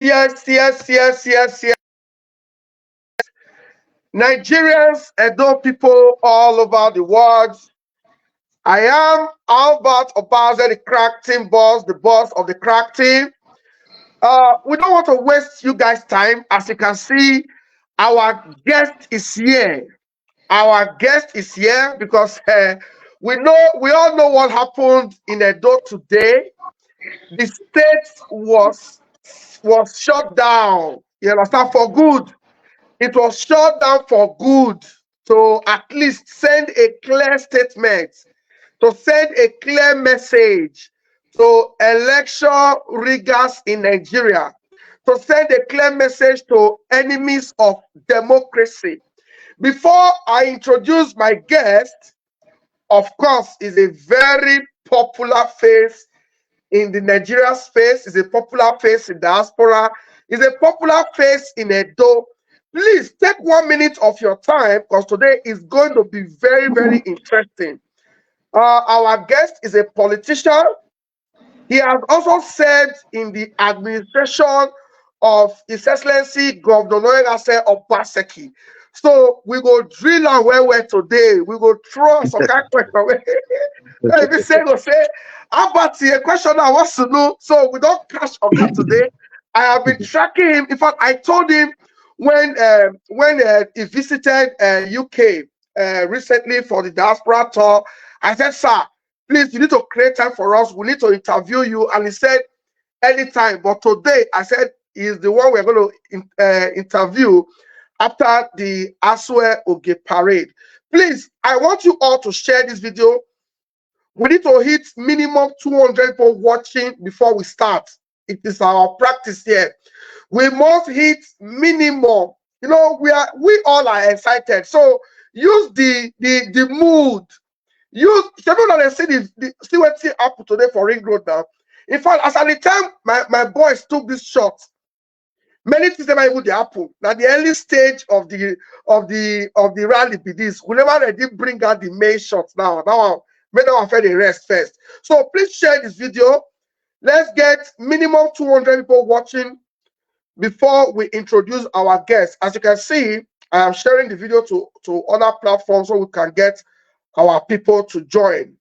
Yes. Nigerians and those people all over the world. I am Albert Obaze, the crack team boss, the boss of the crack team. We don't want to waste you guys' time. As you can see, our guest is here. Our guest is here because we all know what happened in Edo today. The state was shut down. You understand, for good. It was shut down for good to at least send a clear statement, to send a clear message to election riggers in Nigeria, to send a clear message to enemies of democracy. Before I introduce my guest, of course, is a very popular face in the Nigeria space, is a popular face in diaspora, is a popular face in Edo. Please take 1 minute of your time because today is going to be very, very interesting. Our guest is a politician. He has also served in the administration of His Excellency Governor Noyegase Obaseki. So we go drill and well today. We go throw some kind of question. If you say, Abati, a question I want to know. So we don't cash on that today. I have been tracking him. In fact, I told him when he visited UK recently for the diaspora tour, I said, sir, please, you need to create time for us. We need to interview you. And he said, anytime. But today, I said, he's the one we're going to interview after the Asue Oge parade. Please, I want you all to share this video. We need to hit minimum 200 people watching before we start. It is our practice here. We must hit minimum. You know, we all are excited. So use the mood. Use people that see what happened today for Ring Road now. In fact, as at the time my boys took this shot, many things never even happen. Now the early stage of the rally be this. We never already bring out the main shots now. Now make them after the rest first. So please share this video. Let's get minimum 200 people watching before we introduce our guest. As you can see, I am sharing the video to other platforms so we can get our people to join.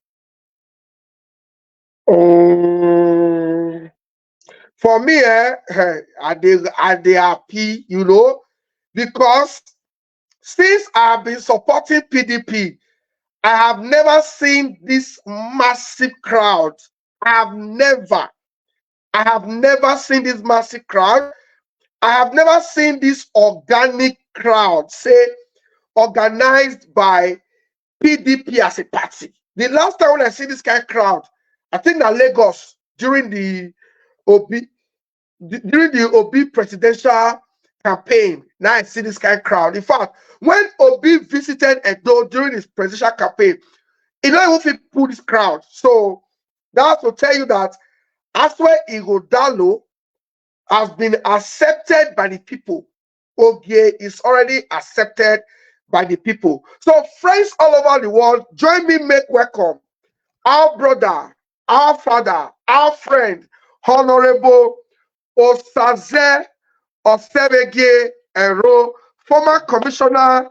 For me, they happy, you know, because since I have been supporting PDP, I have never seen this massive crowd. I have never seen this massive crowd. I have never seen this organic crowd, say, organized by PDP as a party. The last time when I see this kind of crowd, I think that Lagos during the Obi presidential campaign. Now I see this kind of crowd. In fact, when Obi visited Edo during his presidential campaign, he don't even put this crowd. So that's to tell you that Asue Ighodalo has been accepted by the people. Oge is already accepted by the people. So friends all over the world, join me, make welcome our brother, our father, our friend, Honorable Osaze Osebege Ero, former Commissioner,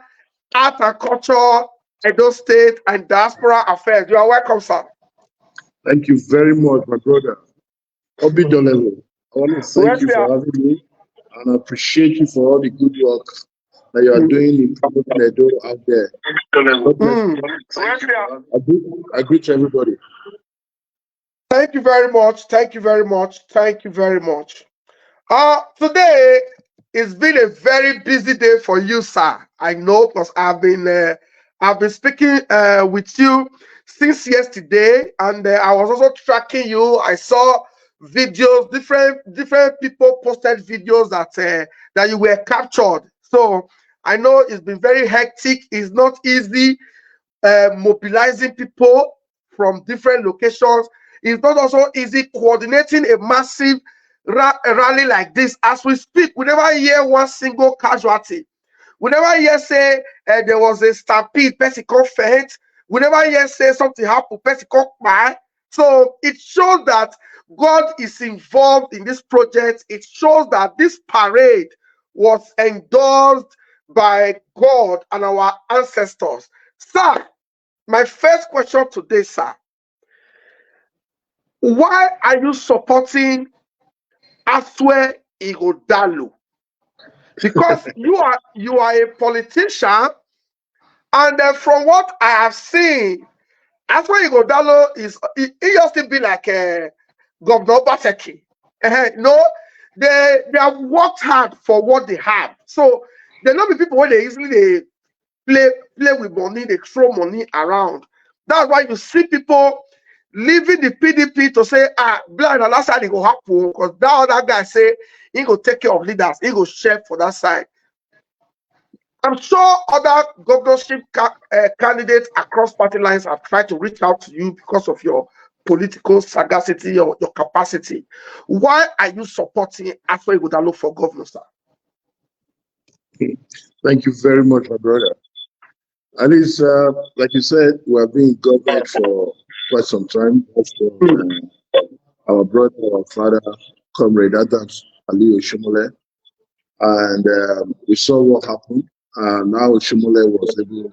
Art and Culture, Edo State and Diaspora Affairs. You are welcome, sir. Thank you very much, my brother. Obi Dolelo. I want to thank you for having me, and I appreciate you for all the good work that you are doing in promoting Edo out there. I greet everybody. Thank you very much. Thank you very much. Thank you very much. Today it's been a very busy day for you, sir. I know because I've been speaking with you since yesterday, and I was also tracking you. I saw videos, different people posted videos that you were captured. So I know it's been very hectic. It's not easy mobilizing people from different locations. It's not also easy coordinating a massive rally like this. As we speak, we never hear one single casualty. We never hear say there was a stampede, person faint. We never hear say something happened, person buy. So it shows that God is involved in this project. It shows that this parade was endorsed by God and our ancestors. Sir, my first question today, sir, why are you supporting Asue Ighodalo? Because you are a politician, and from what I have seen, Asue Ighodalo he used to be like Governor Obaseki. No, they have worked hard for what they have. So they're not the people where they easily play with money, they throw money around. That's why you see people leaving the PDP to say, blind on that side it go happen, because that other guy say he go take care of leaders, he go share for that side. I'm sure other governorship candidates across party lines have tried to reach out to you because of your political sagacity or your capacity. Why are you supporting Asue Ighodalo for governor, sir? Thank you very much, my brother. At least, like you said, we have been in government for quite some time. Our brother, our father, Comrade Adams Ali Oshomole, and we saw what happened. Now Oshomole was able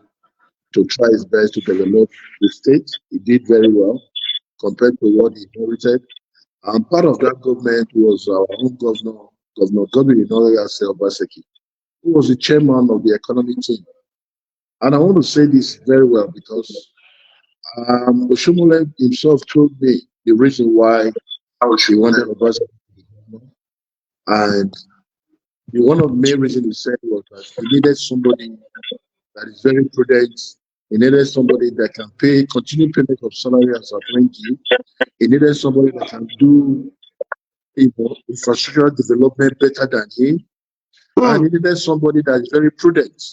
to try his best to develop the state. He did very well compared to what he inherited. And part of that government was our own governor, Governor Godwin Inoyase Obaseki, who was the chairman of the economic team. And I want to say this very well because Oshomole himself told me the reason why he wanted Obaseki to be governor. And one of the main reasons he said was that he needed somebody that is very prudent. He needed somebody that can pay continued payment of salary as apprentice. He needed somebody that can do infrastructural development better than him. And he needed somebody that is very prudent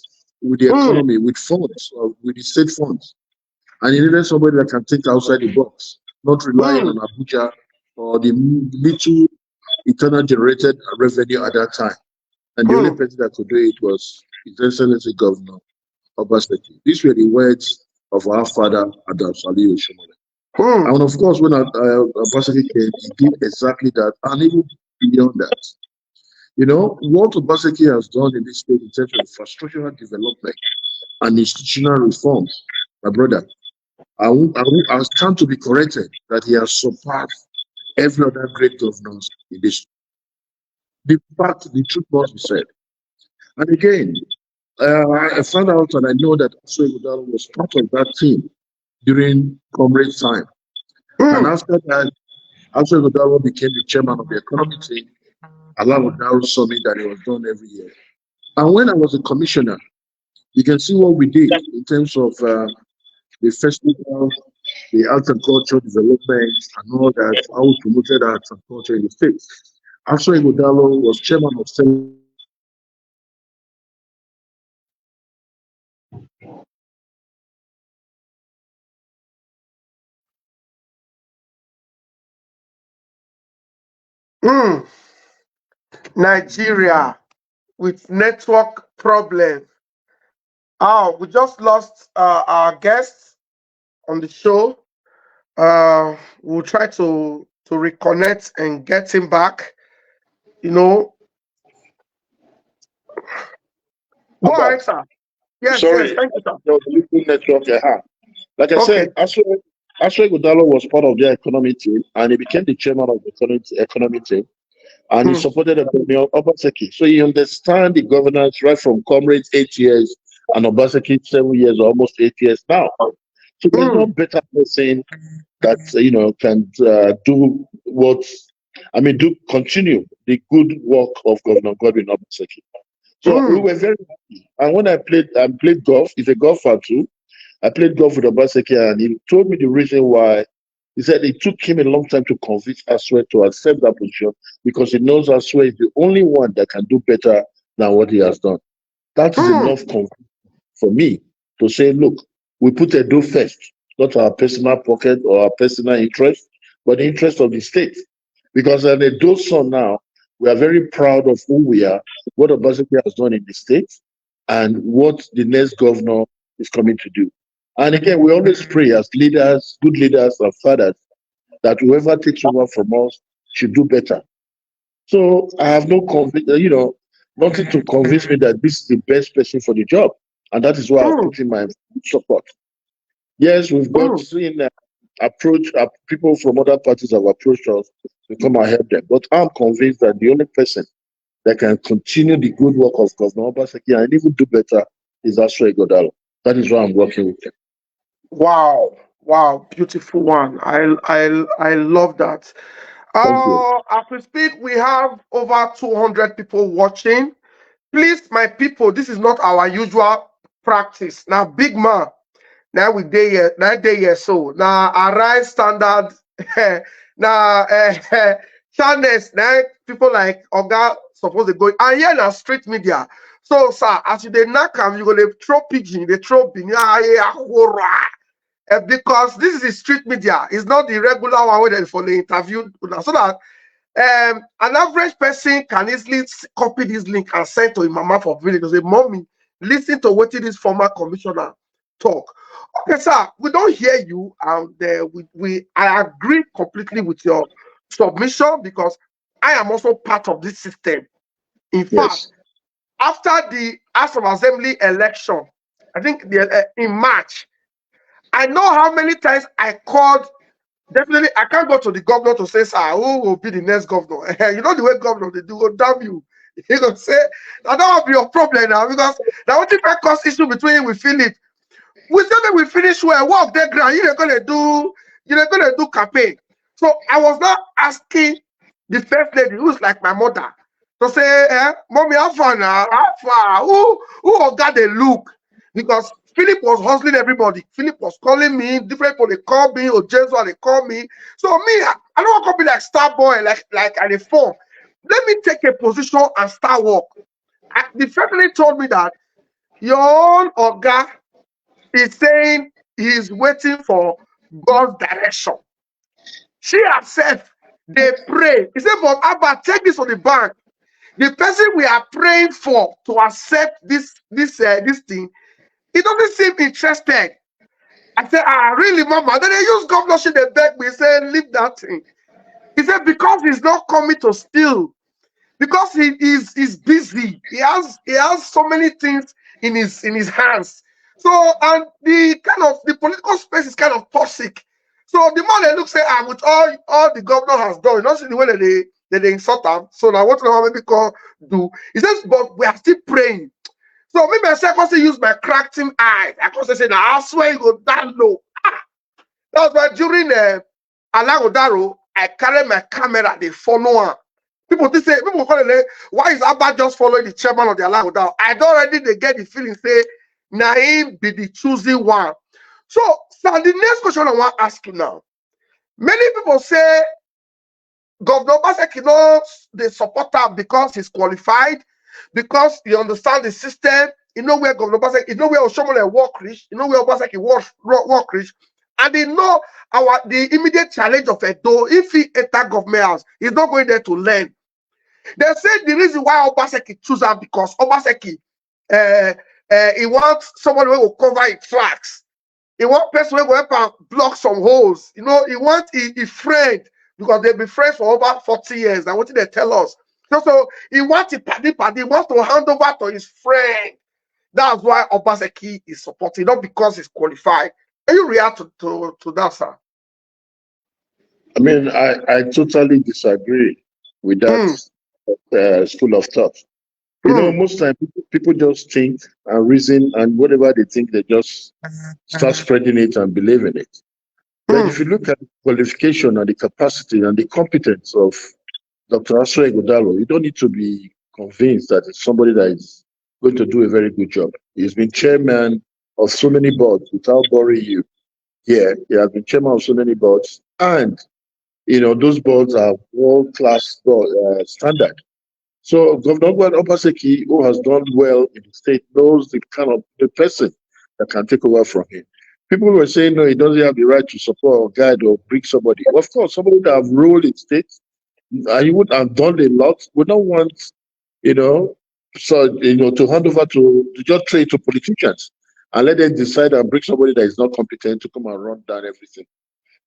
with the economy, with funds, with the state funds. And he needed somebody that can think outside the box, not relying on Abuja or the little internal generated revenue at that time. And the only person that could do it was His Excellency Governor Obaseki. These were the words of our father, Adams Ali Oshomole. And of course, when Obaseki came, he did exactly that, and even beyond that. You know, what Obaseki has done in this state in terms of infrastructural development and institutional reforms, my brother, I stand to be corrected that he has surpassed every other great governors in this. The fact, the truth must be said. And again, I found out and I know that Asue Ighodalo was part of that team during Comrade's time. And after that, Asue Ighodalo became the chairman of the economic team, Allahu Daru Summit that it was done every year. And when I was a commissioner, you can see what we did in terms of the festival, the art and culture development, and all that, how we promoted art and culture in the state. Asue Ighodalo was chairman of Nigeria with network problem. We just lost our guest on the show. We'll try to reconnect and get him back. You know. Go ahead, sir. Yes, sorry, yes, thank you, sir. The network, like I said, Asue Ighodalo was part of the economic team, and he became the chairman of the economic team, and he supported Obaseki. So he understands the governance right from Comrade's 8 years and Obaseki 7 years, almost 8 years now. So there's no better person that can continue the good work of Governor Godwin Obaseki. So we were very happy. And when I played golf, he's a golfer too. I played golf with Obaseki, and he told me the reason why. He said it took him a long time to convince Asue to accept that position because he knows Asue is the only one that can do better than what he has done. That is enough for me to say, look, we put Edo first, not our personal pocket or our personal interest, but the interest of the state. Because as Edo son now, we are very proud of who we are, what Obaseki has done in the state, and what the next governor is coming to do. And again, we always pray as leaders, good leaders and fathers, that whoever takes over from us should do better. So I have no nothing to convince me that this is the best person for the job, and that is why I've put in my support. Yes, we've got seen people from other parties have approached us to come and help them, but I'm convinced that the only person that can continue the good work of Governor Obaseki and even do better is Asua Ighodalo. That is why I'm working with him. Wow, beautiful one. I love that. As we speak, we have over 200 people watching. Please, my people, this is not our usual practice. Now, big man, now we day here, so now Arise Standard, now channels, now people like Oga supposed to go, and yeah, now street media. So, sir, as you dey knock am, you go to throw pigeon, they throw bin, because this is the street media. It's not the regular one where they for the interview, so that an average person can easily copy this link and send to his mama for village and say, "Mommy, listen to what this former commissioner talk." Okay, sir, we don't hear you, and I agree completely with your submission because I am also part of this system. In fact, after the House of Assembly election, I think in March, I know how many times I called. Definitely, I can't go to the governor to say, "Sir, who will be the next governor?" You know the way governor they do, damn you. He gonna say, "I don't want to be your problem now because now what if I cause issue between him with Philip? We say that we finish where work their ground. You're gonna do campaign." So I was not asking the first lady, who's like my mother, to say, "Mommy, how far now? How far? Who got the look?" Because Philip was hustling everybody. Philip was calling me, different people they call me, or James they call me. So me, I don't want to be like star boy, like at the phone. Let me take a position and start work. The first lady told me that your own Oga is saying he's waiting for God's direction. She herself, they pray. He said, "But Abba, take this on the bank. The person we are praying for to accept this thing, he doesn't seem interested." I said, "Really, Mama?" Then they use governorship, they beg me, say, "Leave that thing." He said, "Because he's not coming to steal, because he's busy. He has so many things in his hands. So, and the political space is kind of toxic. So the more they look, say, with all the governor has done, you don't see the way that they insult him. So now what maybe call do?" He says, "But we are still praying." So maybe I say use my cracked him eyes. I can say, "Now I swear you go down low." That's why during Alagodaro, I carry my camera, they follow her. People call it, "Why is Abba just following the chairman of the Alagodaro?" I don't already they get the feeling, say, "Now him be the choosing one." So the next question I want to ask you now. Many people say Governor Obaseki knows they support him because he's qualified, because he understands the system. You know where Governor Obaseki, you know where Oshomole work rich, you know where Obaseki work rich, and they know the immediate challenge of Edo. If he enter government house, he's not going there to learn. They say the reason why Obaseki choose him because Obaseki he wants somebody who will cover his tracks. He wants person who will help him block some holes. You know, he wants a friend because they've been friends for over 40 years. That's what they tell us. So he wants a party. He wants to hand over to his friend. That's why Obaseki is supporting, not because he's qualified. Can you react to that, sir? I mean, I totally disagree with that school of thought. You know, most time people just think and reason, and whatever they think, they just start spreading it and believe in it. But if you look at the qualification and the capacity and the competence of Dr. Asua Ighodalo, you don't need to be convinced that it's somebody that is going to do a very good job. He's been chairman of so many boards without boring you. Yeah, he has been chairman of so many boards, and you know those boards are world-class standard. So Governor Obaseki, who has done well in the state, knows the person that can take over from him. People were saying, no, he doesn't have the right to support or guide or bring somebody. Well, of course, somebody that have ruled in state, he would have done a lot. We don't want, to hand over to just trade to politicians and let them decide and bring somebody that is not competent to come and run down everything.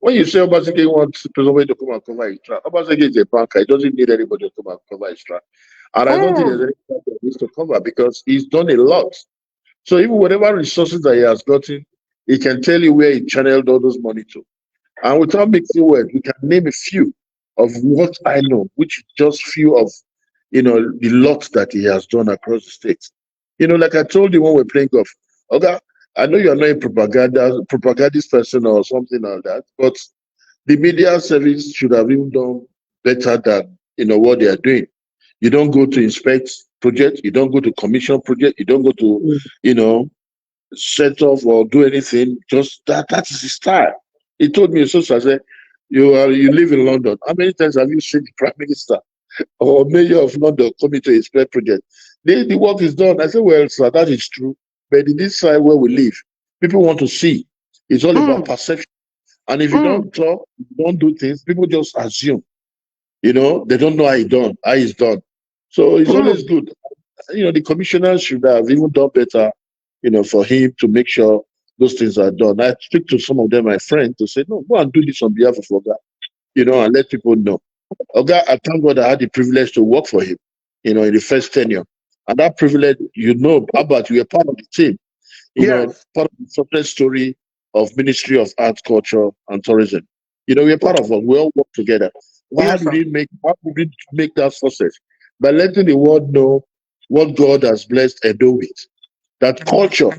when you say Obaseki wants somebody to come and cover his track, Obaseki is a banker. He doesn't need anybody to come and cover his track. And I don't think there's any track that needs to cover because he's done a lot. So even whatever resources that he has gotten, he can tell you where he channeled all those money to. And without mixing words, we can name a few of what I know, which is just few of the lot that he has done across the states. Like I told you when we we're playing golf, okay, I know you're not a propagandist person or something like that, but the media service should have even done better than what they are doing. You don't go to inspect projects, you don't go to commission project, you don't go to set off or do anything. Just that is his style. He told me, so I said, you live in London. How many times have you seen the Prime Minister or Mayor of London coming to inspect project? The work is done. I said, well, sir, that is true. But in this side where we live, people want to see. It's all about perception. And if you don't talk, you don't do things, people just assume. They don't know how it's done. So it's always good. The commissioners should have even done better, for him to make sure those things are done. I speak to some of them, my friends, to say, no, go and do this on behalf of Oga, and let people know. Oga, I thank God I had the privilege to work for him, in the first tenure. And that privilege, Albert, you were part of the team, part of the success story of Ministry of Arts, Culture, and Tourism. We're part of it. We all work together. How did we make that success? By letting the world know what God has blessed Edo with. That culture,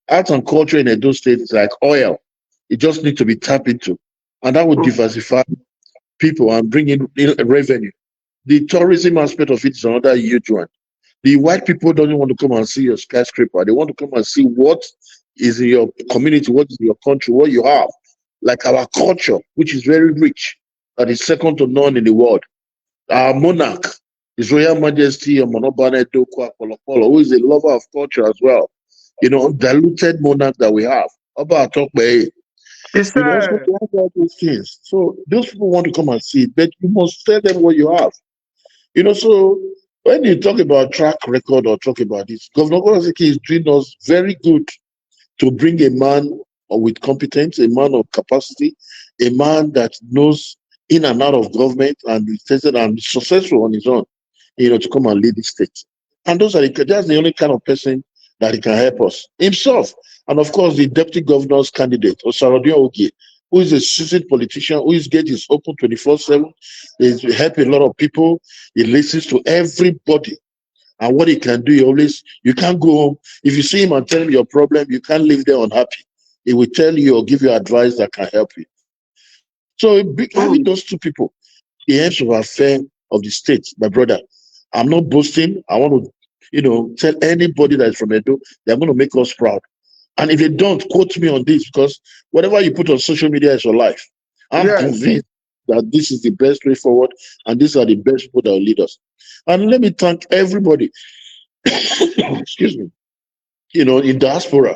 art and culture in Edo State is like oil. It just needs to be tapped into. And that would diversify people and bring in revenue. The tourism aspect of it is another huge one. The white people don't want to come and see your skyscraper. They want to come and see what is in your community, what is in your country, what you have. Like our culture, which is very rich, that is second to none in the world. Our monarch, His Royal Majesty Monobane Dokwa Polopolo, who is a lover of culture as well. Diluted monarch that we have. About talk by all those things. So those people want to come and see it, but you must tell them what you have. So when you talk about track record or talk about this, Governor Obaseki is doing us very good to bring a man with competence, a man of capacity, a man that knows in and out of government and is tested and successful on his own, to come and lead the state. And that's the only kind of person that he can help us. Himself. And of course, the deputy governor's candidate, Osarodion Ogie, who is a seasoned politician, who is gate is open 24/7. He's helping a lot of people. He listens to everybody. And what he can do, you can't go home. If you see him and tell him your problem, you can't live there unhappy. He will tell you or give you advice that can help you. So having those two people, the heads of affairs of the state, my brother, I'm not boasting. I want to, tell anybody that is from Edo, they're going to make us proud. And if they don't, quote me on this, because whatever you put on social media is your life. I'm convinced that this is the best way forward, and these are the best people that will lead us. And let me thank everybody, excuse me, in diaspora.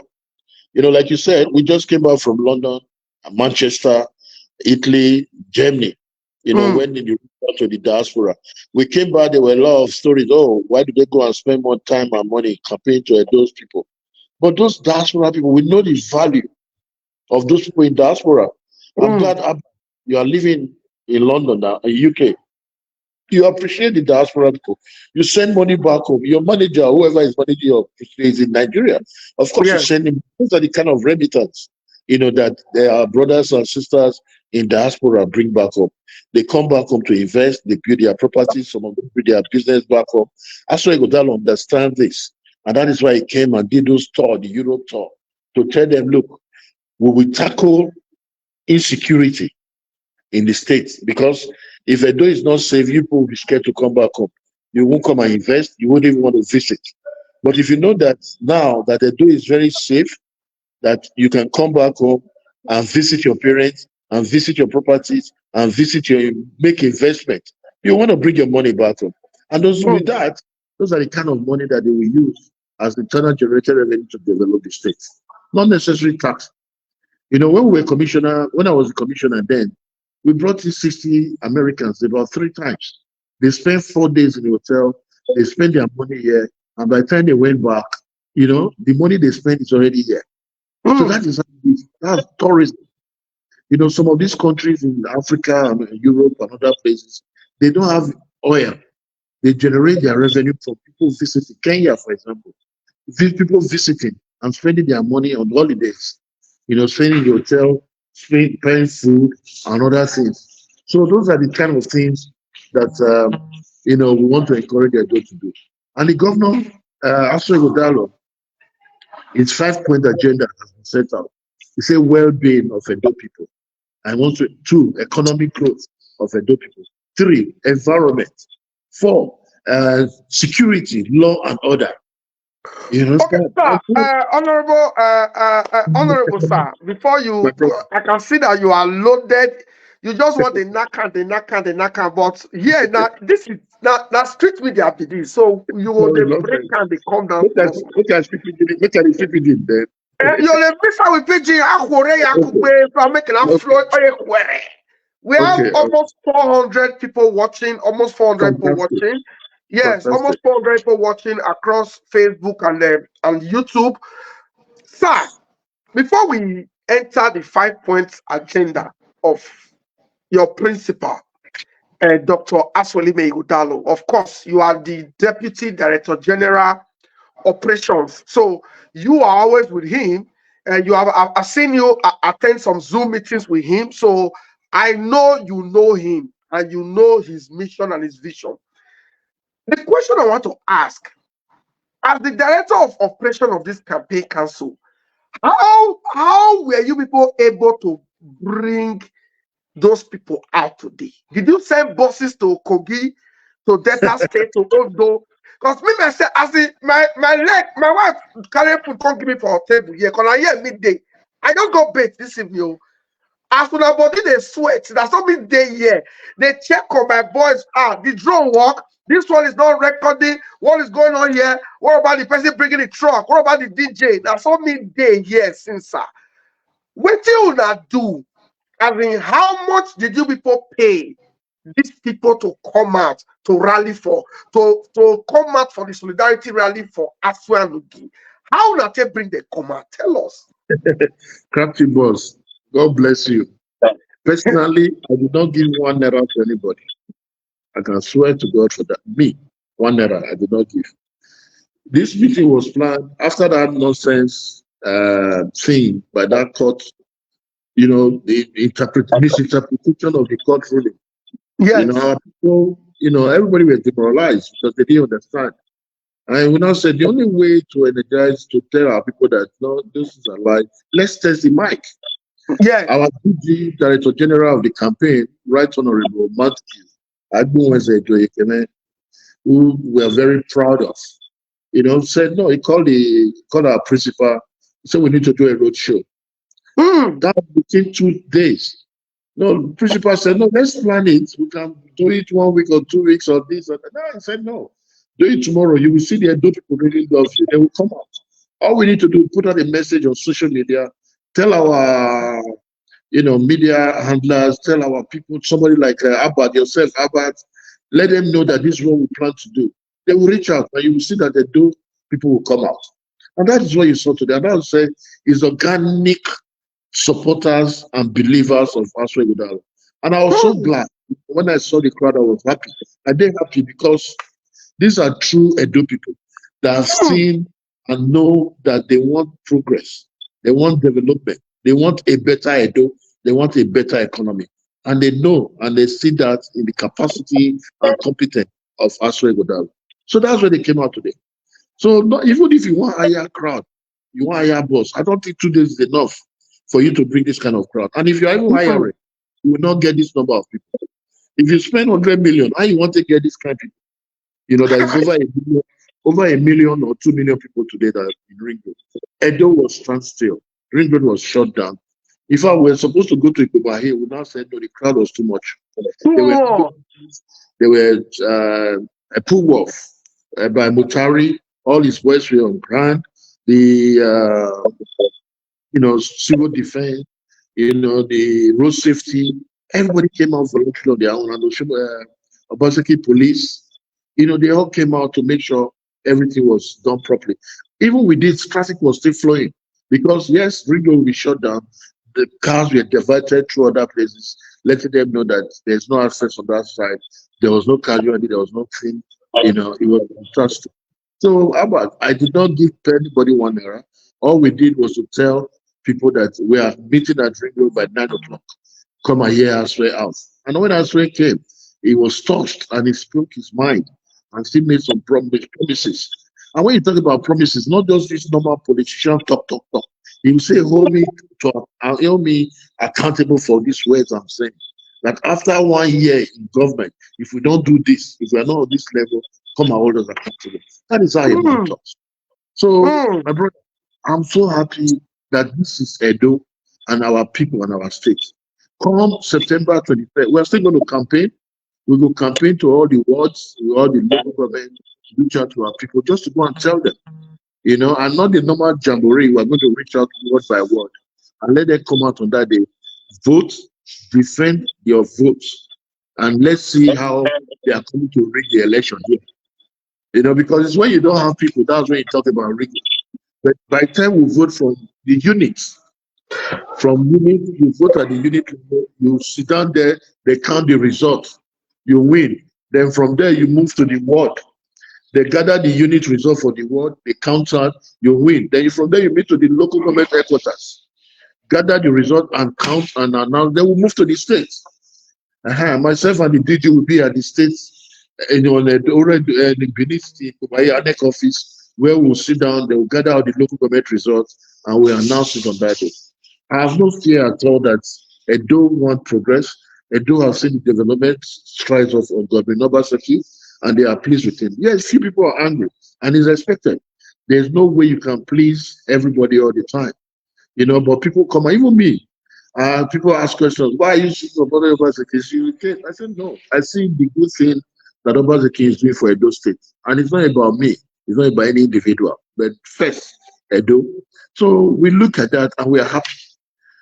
Like you said, we just came back from London, Manchester, Italy, Germany. When you reach to the diaspora, we came back, there were a lot of stories. Oh, why do they go and spend more time and money campaigning to those people? But those diaspora people, we know the value of those people in diaspora. I'm glad you are living in London now, in UK. You appreciate the diaspora people. You send money back home. Your manager, whoever is managing your is in Nigeria. Of course, you send him. Those are the kind of remittance, that their brothers and sisters in diaspora bring back home. They come back home to invest. They build their properties. Some of them build their business back home. That's why Godal understand this. And that is why he came and did those tour, the Europe tour, to tell them, look, we will tackle insecurity in the States. Because if Edo is not safe, people will be scared to come back home. You won't come and invest. You won't even want to visit. But if you know that now that Edo is very safe, that you can come back home and visit your parents and visit your properties and make investment, you want to bring your money back home. And with that, those are the kind of money that they will use as internal generated revenue to develop the state. Not necessarily tax. When I was a commissioner then, we brought in 60 Americans about 3 times. They spent 4 days in the hotel, they spent their money here, and by the time they went back, the money they spent is already here. So that's tourism. You know, some of these countries in Africa and Europe and other places, they don't have oil. They generate their revenue from people visiting Kenya, for example. People visiting and spending their money on holidays, you know, spending in the hotel, paying food and other things. So those are the kind of things that you know, we want to encourage Edo to do. And the governor, Asue Godalo, his 5-point agenda has been set out. He said well-being of Edo people. I want to 2, economic growth of Edo people. 3, environment. 4, security, law and order. You know, okay, sir. Honorable sir, before you, I can see that you are loaded. You just want the knackan. But here now, this is now street media be this. So you will break and they come down. Look at the CPD there. You're the visa with PG. We have almost 400 people watching. Almost 400 people watching. Yes, almost 400 people watching across Facebook and YouTube. Sir, before we enter the 5-point agenda of your principal, Dr. Aswelime Ighodalo, of course, you are the Deputy Director General Operations. So you are always with him, and I've seen you attend some Zoom meetings with him. So I know you know him and you know his mission and his vision. The question I want to ask, as the director of operation of this campaign council, how were you people able to bring those people out today? Did you send buses to Kogi, to Delta State, to Ondo? Because me myself, my wife carry food, come give me for a table here. Because I hear midday, I don't go bait this evening. As soon as body they sweat, that's not midday here. They check on my voice. The drone work. This one is not recording. What is going on here? What about the person bringing the truck? What about the DJ? That's all midday here, since sir. What do you not do? I mean, how much did you people pay these people to come out to rally for, to come out for the solidarity rally for Asue and Nugi? How not they bring the come out? Tell us. Crafty boss, God bless you. Personally, I did not give 1 naira to anybody. I can swear to God for that. Me, 1 naira, I did not give. This meeting was planned after that nonsense thing by that court, you know, the misinterpretation of the court ruling. Yes. You know, everybody was demoralized because they didn't understand. And we now said the only way to energize, to tell our people that no, this is a lie, let's test the mic. Yeah. Our DG, Director General of the campaign, Right Honorable Matthew Agbo, who we are very proud of, you know, said no. He called our principal. He said we need to do a road show. That within 2 days. No, the principal said no. Let's plan it. We can do it 1 week or 2 weeks or this or that. No, I said no. Do it tomorrow. You will see the Edo people really love you. They will come out. All we need to do is put out a message on social media. Tell our, you know, media handlers, tell our people, somebody like Abad, yourself, Abad, let them know that this is what we plan to do. They will reach out and you will see that the Edo people will come out. And that is what you saw today. And I would say is organic supporters and believers of Asue Ighodalo. And I was so glad when I saw the crowd. I was happy. I did happy because these are true Edo people that have seen and know that they want progress. They want development. They want a better Edo. They want a better economy. And they know and they see that in the capacity and competence of Asue Ighodalo. So that's why they came out today. So even if you want a higher crowd, you want a higher boss, I don't think 2 days is enough for you to bring this kind of crowd. And if you're even higher, you will not get this number of people. If you spend 100 million, how you want to get this kind of people? You know, there is over a million or 2 million people today that are in Ring Road. Edo was standstill. Ring Road was shut down. In fact, we were supposed to go to Ikobahe. We now said no, the crowd was too much. There were a pull off by Mutari. All his boys were on ground. The you know, civil defense, you know, the road safety. Everybody came out voluntarily on their own. And Obaseki police, you know, they all came out to make sure everything was done properly. Even with this, traffic was still flowing because yes, Ring Road will be shut down, the cars were diverted through other places, letting them know that there's no access on that side. There was no casualty, there was nothing, it was fantastic. So I did not give anybody 1 naira. All we did was to tell people that we are meeting at Ring Road by 9 o'clock. Come and hear Asray out. And when Asray came, he was touched and he spoke his mind and still made some promises. And when you talk about promises, not just this normal politician talk. He will say, hold me accountable for these words I'm saying. That after 1 year in government, if we don't do this, if we are not on this level, come and hold us accountable. That is how a man talks. So, my brother, I'm so happy that this is Edo and our people and our state. Come September 23rd, we're still going to campaign. We will campaign to all the wards, to all the local government, reach out to our people just to go and tell them, and not the normal jamboree. We're going to reach out word by word and let them come out on that day. Vote, defend your votes, and let's see how they are going to rig the election here. Because it's when you don't have people, that's when you talk about rigging. But by the time we vote from the units, you vote at the unit level, you sit down there, they count the results, you win. Then from there, you move to the ward. They gather the unit result for the ward, they count out, you win. Then from there, you meet to the local government headquarters, gather the result and count and announce. Then we move to the states. Myself and the DG will be at the states, in the Benin State office, where we'll sit down, they will gather out the local government results, and we announce it on that day. I have no fear at all that Edo want progress. Edo have seen the development strides of Governor Obaseki, and they are pleased with him. Yes, few people are angry, and it's expected. There's no way you can please everybody all the time. But people come, even me, people ask questions, why are you seeing Governor Obaseki? I said, no, I see the good thing that Obaseki is doing for Edo State. And it's not about me, it's not about any individual, but first, Edo. So we look at that and we are happy.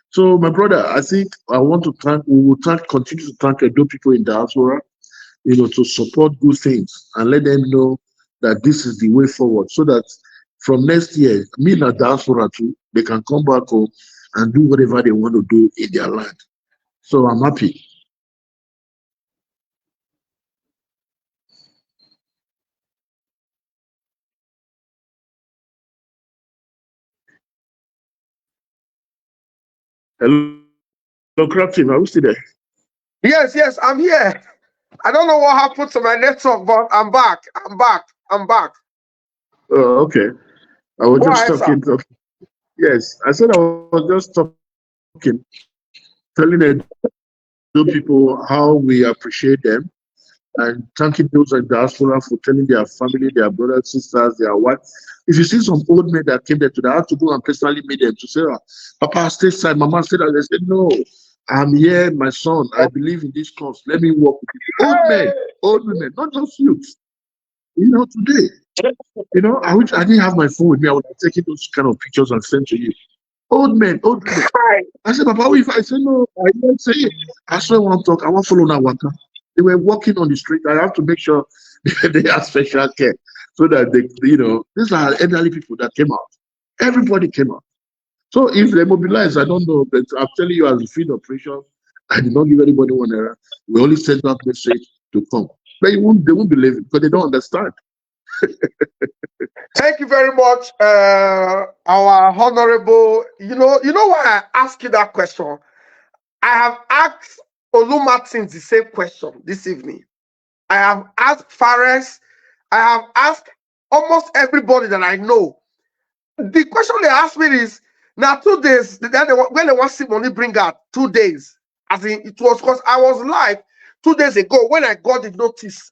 So my brother, I think we will continue to thank Edo people in diaspora, to support good things and let them know that this is the way forward, so that from next year, me and diaspora too, they can come back home and do whatever they want to do in their land. So I'm happy. Hello, Crafty, are we still there? Yes, I'm here. I don't know what happened to my network, but I'm back. Oh, okay. I was just talking. Yes, I said I was just talking, telling the people how we appreciate them, and thanking those in diaspora for telling their family, their brothers, sisters, their wives. If you see some old men that came there today, I have to go and personally meet them to say, Papa, stay side, Mama, stay there. They said, no, I'm here, my son. I believe in this cause. Let me work with you. Old men, old women, not just youth. Today, I wish I didn't have my phone with me. I would have taken those kind of pictures and sent to you. Old men, old women. I said, Papa, if I said no, I didn't say it. I said, I want to talk. I want to follow that water. They were walking on the street. I have to make sure they have special care so that these are elderly people that came out. Everybody came out. So if they mobilize, I don't know, but I'm telling you, as a field operation, I did not give anybody 1 naira. We only sent that message to come. But they won't believe it because they don't understand. Thank you very much, our honorable. You know why I ask you that question? I have asked Olu Martins the same question this evening. I have asked Fares. I have asked almost everybody that I know. The question they asked me is, now 2 days, when they want to see money bring out 2 days. As in, it was because I was live 2 days ago when I got the notice.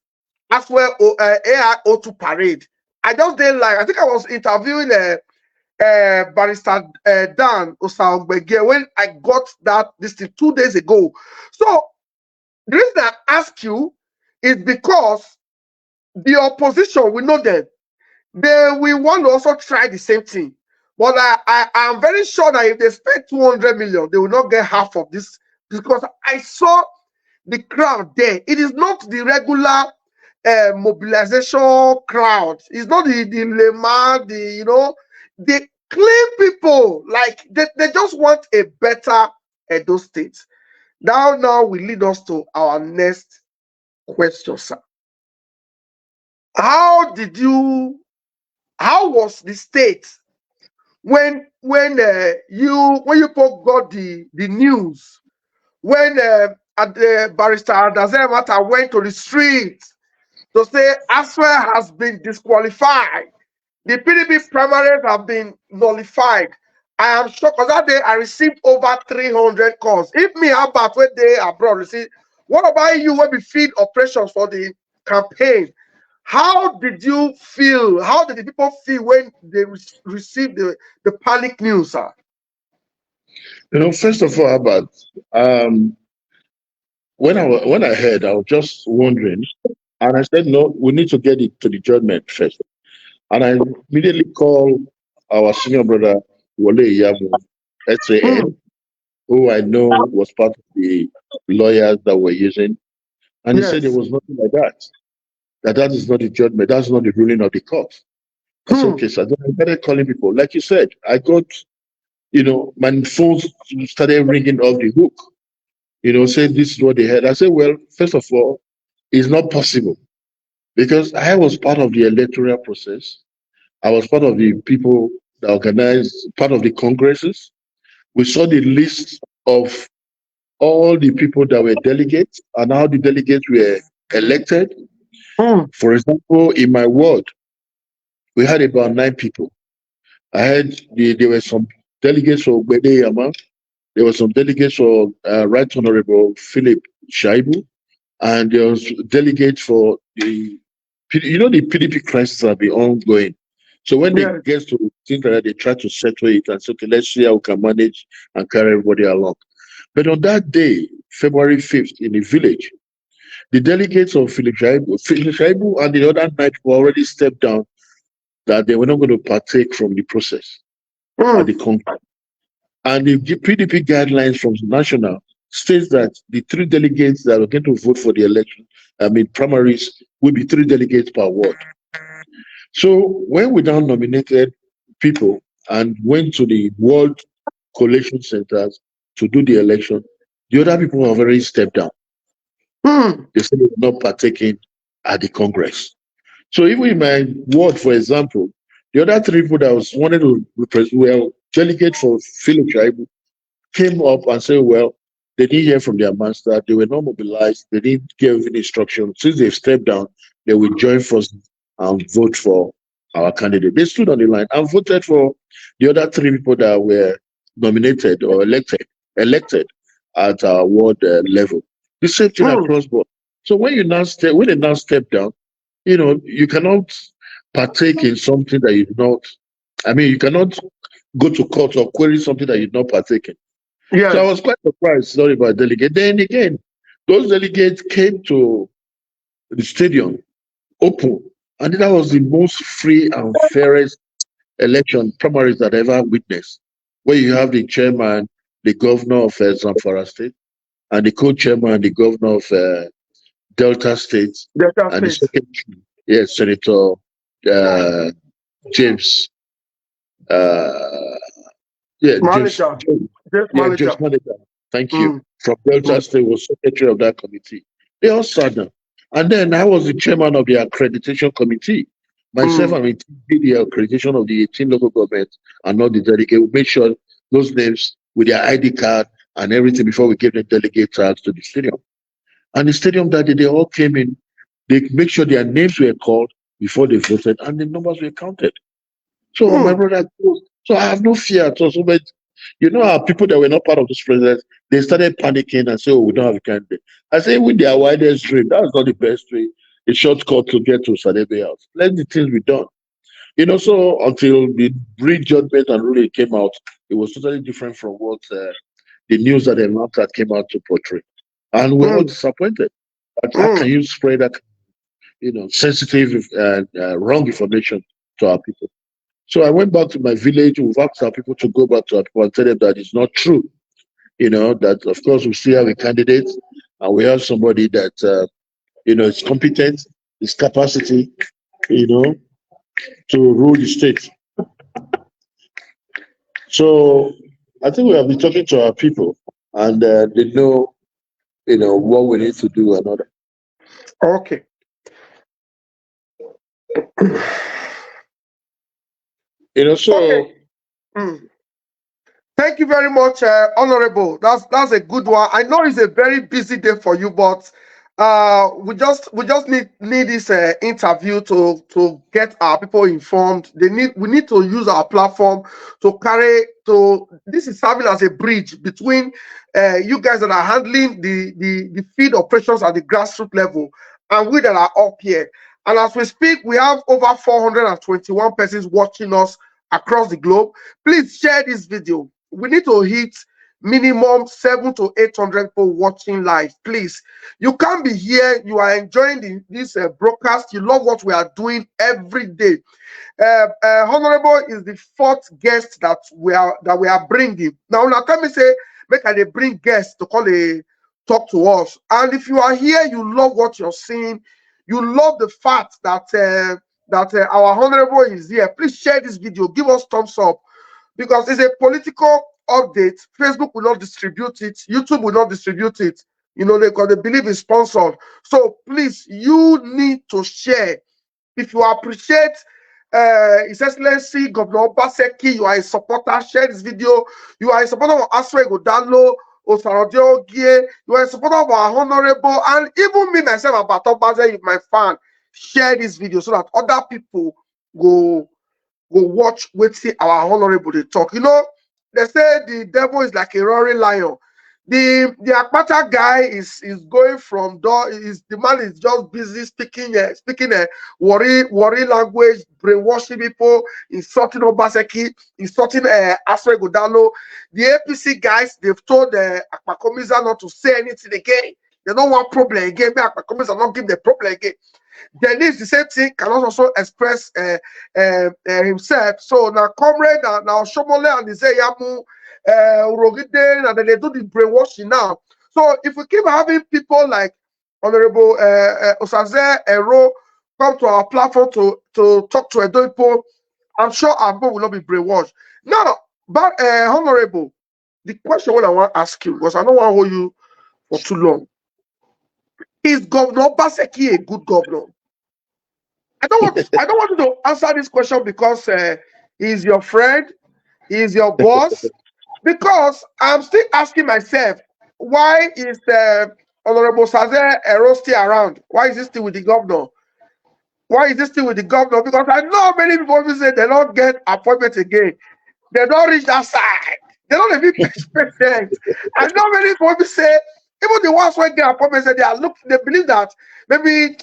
That's where AIO2 parade. I just didn't like. I think I was interviewing Barrister Dan Osaogbege when I got this thing 2 days ago. So the reason I ask you is because the opposition, we know them. We want to also try the same thing. But I am very sure that if they spend 200 million, they will not get half of this, because I saw the crowd there. It is not the regular mobilization crowd. It's not the Lema, the clean people, like they just want a better Edo State. Now will lead us to our next question, sir. How was the state when you people got the news, when the barrister Adaze Mata went to the street to say Aswell has been disqualified, the PDP primaries have been nullified? I am shocked because that day I received over 300 calls. If me about when they abroad receive, what about you when we feed operations for the campaign? How did you feel? How did the people feel when they received the panic news, sir? First of all, about when I heard, I was just wondering, and I said, no, we need to get it to the judgment first. And I immediately called our senior brother Wole Iyamu, SAN, who I know was part of the lawyers that were using, and he said it was nothing like that. That is not the judgment. That's not the ruling of the court. I said, okay, so I started calling people. Like you said, I got, my phones started ringing off the hook. Saying this is what they had. I said, well, first of all, it's not possible because I was part of the electoral process. I was part of the people that organized, part of the congresses. We saw the list of all the people that were delegates and how the delegates were elected. For example, in my ward, we had about 9 people. I had there were some delegates for Gbede Yama. There were some delegates for Right Honorable Philip Shaibu, and there was delegates for the PDP crisis have been ongoing. So when they get to things like that, they try to settle it and say, okay, let's see how we can manage and carry everybody along. But on that day, February 5th, in the village, the delegates of Philip Shaibu and the other 9 were already stepped down that they were not going to partake from the process at the Congress. And the PDP guidelines from the national states that the 3 delegates that are going to vote for the election, primaries, will be 3 delegates per ward. So when we now nominated people and went to the World Collation Centers to do the election, the other people have already stepped down. They said they were not partaking at the Congress. So even in my ward, for example, the other 3 people that was wanted to represent, delegate for Philip Shaibu came up and said, well, they didn't hear from their master, they were not mobilized, they didn't give any instruction. Since they've stepped down, they will join forces and vote for our candidate. They stood on the line and voted for the other 3 people that were nominated or elected at our ward level. The same thing across board. So when they now step down, you cannot partake in something that you not. You cannot go to court or query something that you not partake in. Yes. So I was quite surprised. Sorry about delegate. Then again, those delegates came to the stadium open, and that was the most free and fairest election primaries that I ever witnessed, where you have the chairman, the governor of Zamfara State, and the co-chairman and the governor of Delta State, and the secretary, yes, Senator James. James Manager. Thank you. From Delta State was secretary of that committee. They all sat down. And then I was the chairman of the accreditation committee. Myself, I did the accreditation of the 18 local governments and not the delegate. We made sure those names with their ID card and everything before we gave them delegate tags to the stadium. And the stadium that day, they all came in. They make sure their names were called before they voted and the numbers were counted. So my brother goes, so I have no fear at all. So, but our people that were not part of this process, they started panicking and say, oh, we don't have a candidate. I say, with their widest dream, that's not the best way, a shortcut to get to Sadebe House. Let the things be done. So until the brief judgment and ruling came out, it was totally different from what the news that that came out to portray. And we're all disappointed. But how can you spread that, sensitive and wrong information to our people? So I went back to my village. We've asked our people to go back to our people and tell them that it's not true. That of course we still have a candidate and we have somebody that, is competent, is capacity, to rule the state. So I think we have been talking to our people, and they know, what we need to do and all that. Okay. So. Okay. Thank you very much, Honorable. That's a good one. I know it's a very busy day for you, but we just need this interview to get our people informed. We need to use our platform to carry to. This is serving as a bridge between you guys that are handling the field operations at the grassroots level and we that are up here. And as we speak, we have over 421 persons watching us across the globe. Please share this video. We need to hit minimum 700 to 800 people watching live. Please, you can't be here. You are enjoying this broadcast. You love what we are doing every day. Honorable is the fourth guest that we are bringing. Now tell me, say, make they bring guests to talk to us. And if you are here, you love what you're seeing. You love the fact that our honorable is here. Please share this video. Give us thumbs up, because it's a political update. Facebook will not distribute it. YouTube will not distribute it. Because they believe it's sponsored. So please, you need to share. If you appreciate His Excellency Governor Obaseki, you are a supporter, share this video. You are a supporter of Asra Godalo, Osarodio Ogie, you are a supporter of our honorable, and even me myself, Abato Baze, my fan, share this video so that other people go watch, see our honorable they talk. They say the devil is like a roaring lion. The Akpata guy is going from door. The man is just busy speaking worry language, brainwashing people, insulting Obaseki, insulting Asra Godalo. The APC guys, they've told Akpakomiza not to say anything again. They don't want problem again. Akpakomiza not give the problem again. Dennis, the same thing, cannot also express himself. So now comrade now Shomole and Izeyamu Urogide, and then they do the brainwashing now. So if we keep having people like Honorable Osaze Ero come to our platform to talk to Edo people, I'm sure our people will not be brainwashed. Now, but Honorable, the question what I want to ask you, because I don't want to hold you for too long. Is Governor Obaseki a good governor? I don't want you to answer this question because he's your friend, he's your boss. Because I'm still asking myself, why is Honorable Saze Ero still around? Why is he still with the governor? Why is he still with the governor? Because I know many people who say they don't get appointments again. They don't reach that side. They don't even president. I know many people who say, even the ones who get appointments, they believe that maybe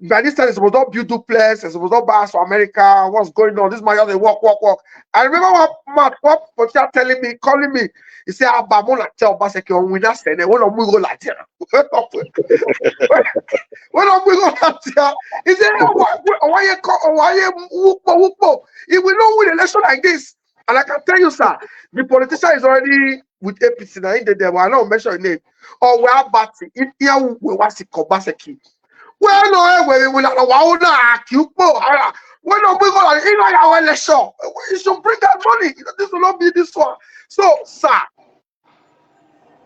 by this time, it's supposed to build duplex, it's supposed to buy for America. What's going on? This man just walk. I remember what Pocha telling me, calling me. He said, "Abamona tell Obaseki on winner say they won't go like that." When we go like that, he said, "Why you If we don't win election like this," and I can tell you, sir, the politician is already with APC now. In the I don't mention your name. Or we are batting. If here we want to Obaseki. Well, no, we will not want to when we go like in our election, you should bring that money. This will not be this one. So, sir,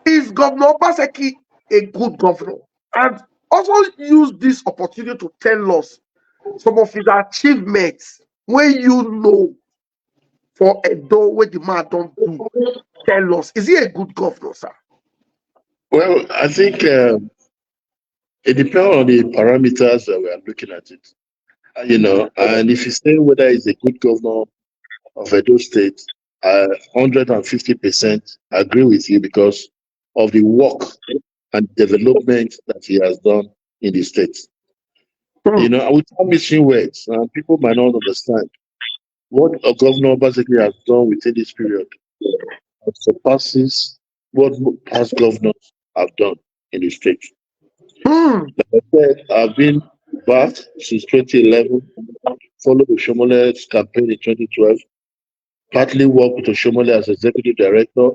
is Governor Obaseki a good governor? And also use this opportunity to tell us some of his achievements when you know for Edo where the man don't do. Tell us, is he a good governor, sir? Well, I think it depends on the parameters that we are looking at it. And if you say whether he's a good governor of Edo State, 150% agree with you because of the work and development that he has done in the state. Without missing words, people might not understand what a Governor Obaseki has done within this period surpasses what past governors have done in the state. Like I said, I've been back since 2011, followed Oshomole's campaign in 2012, partly worked with Oshomole as executive director,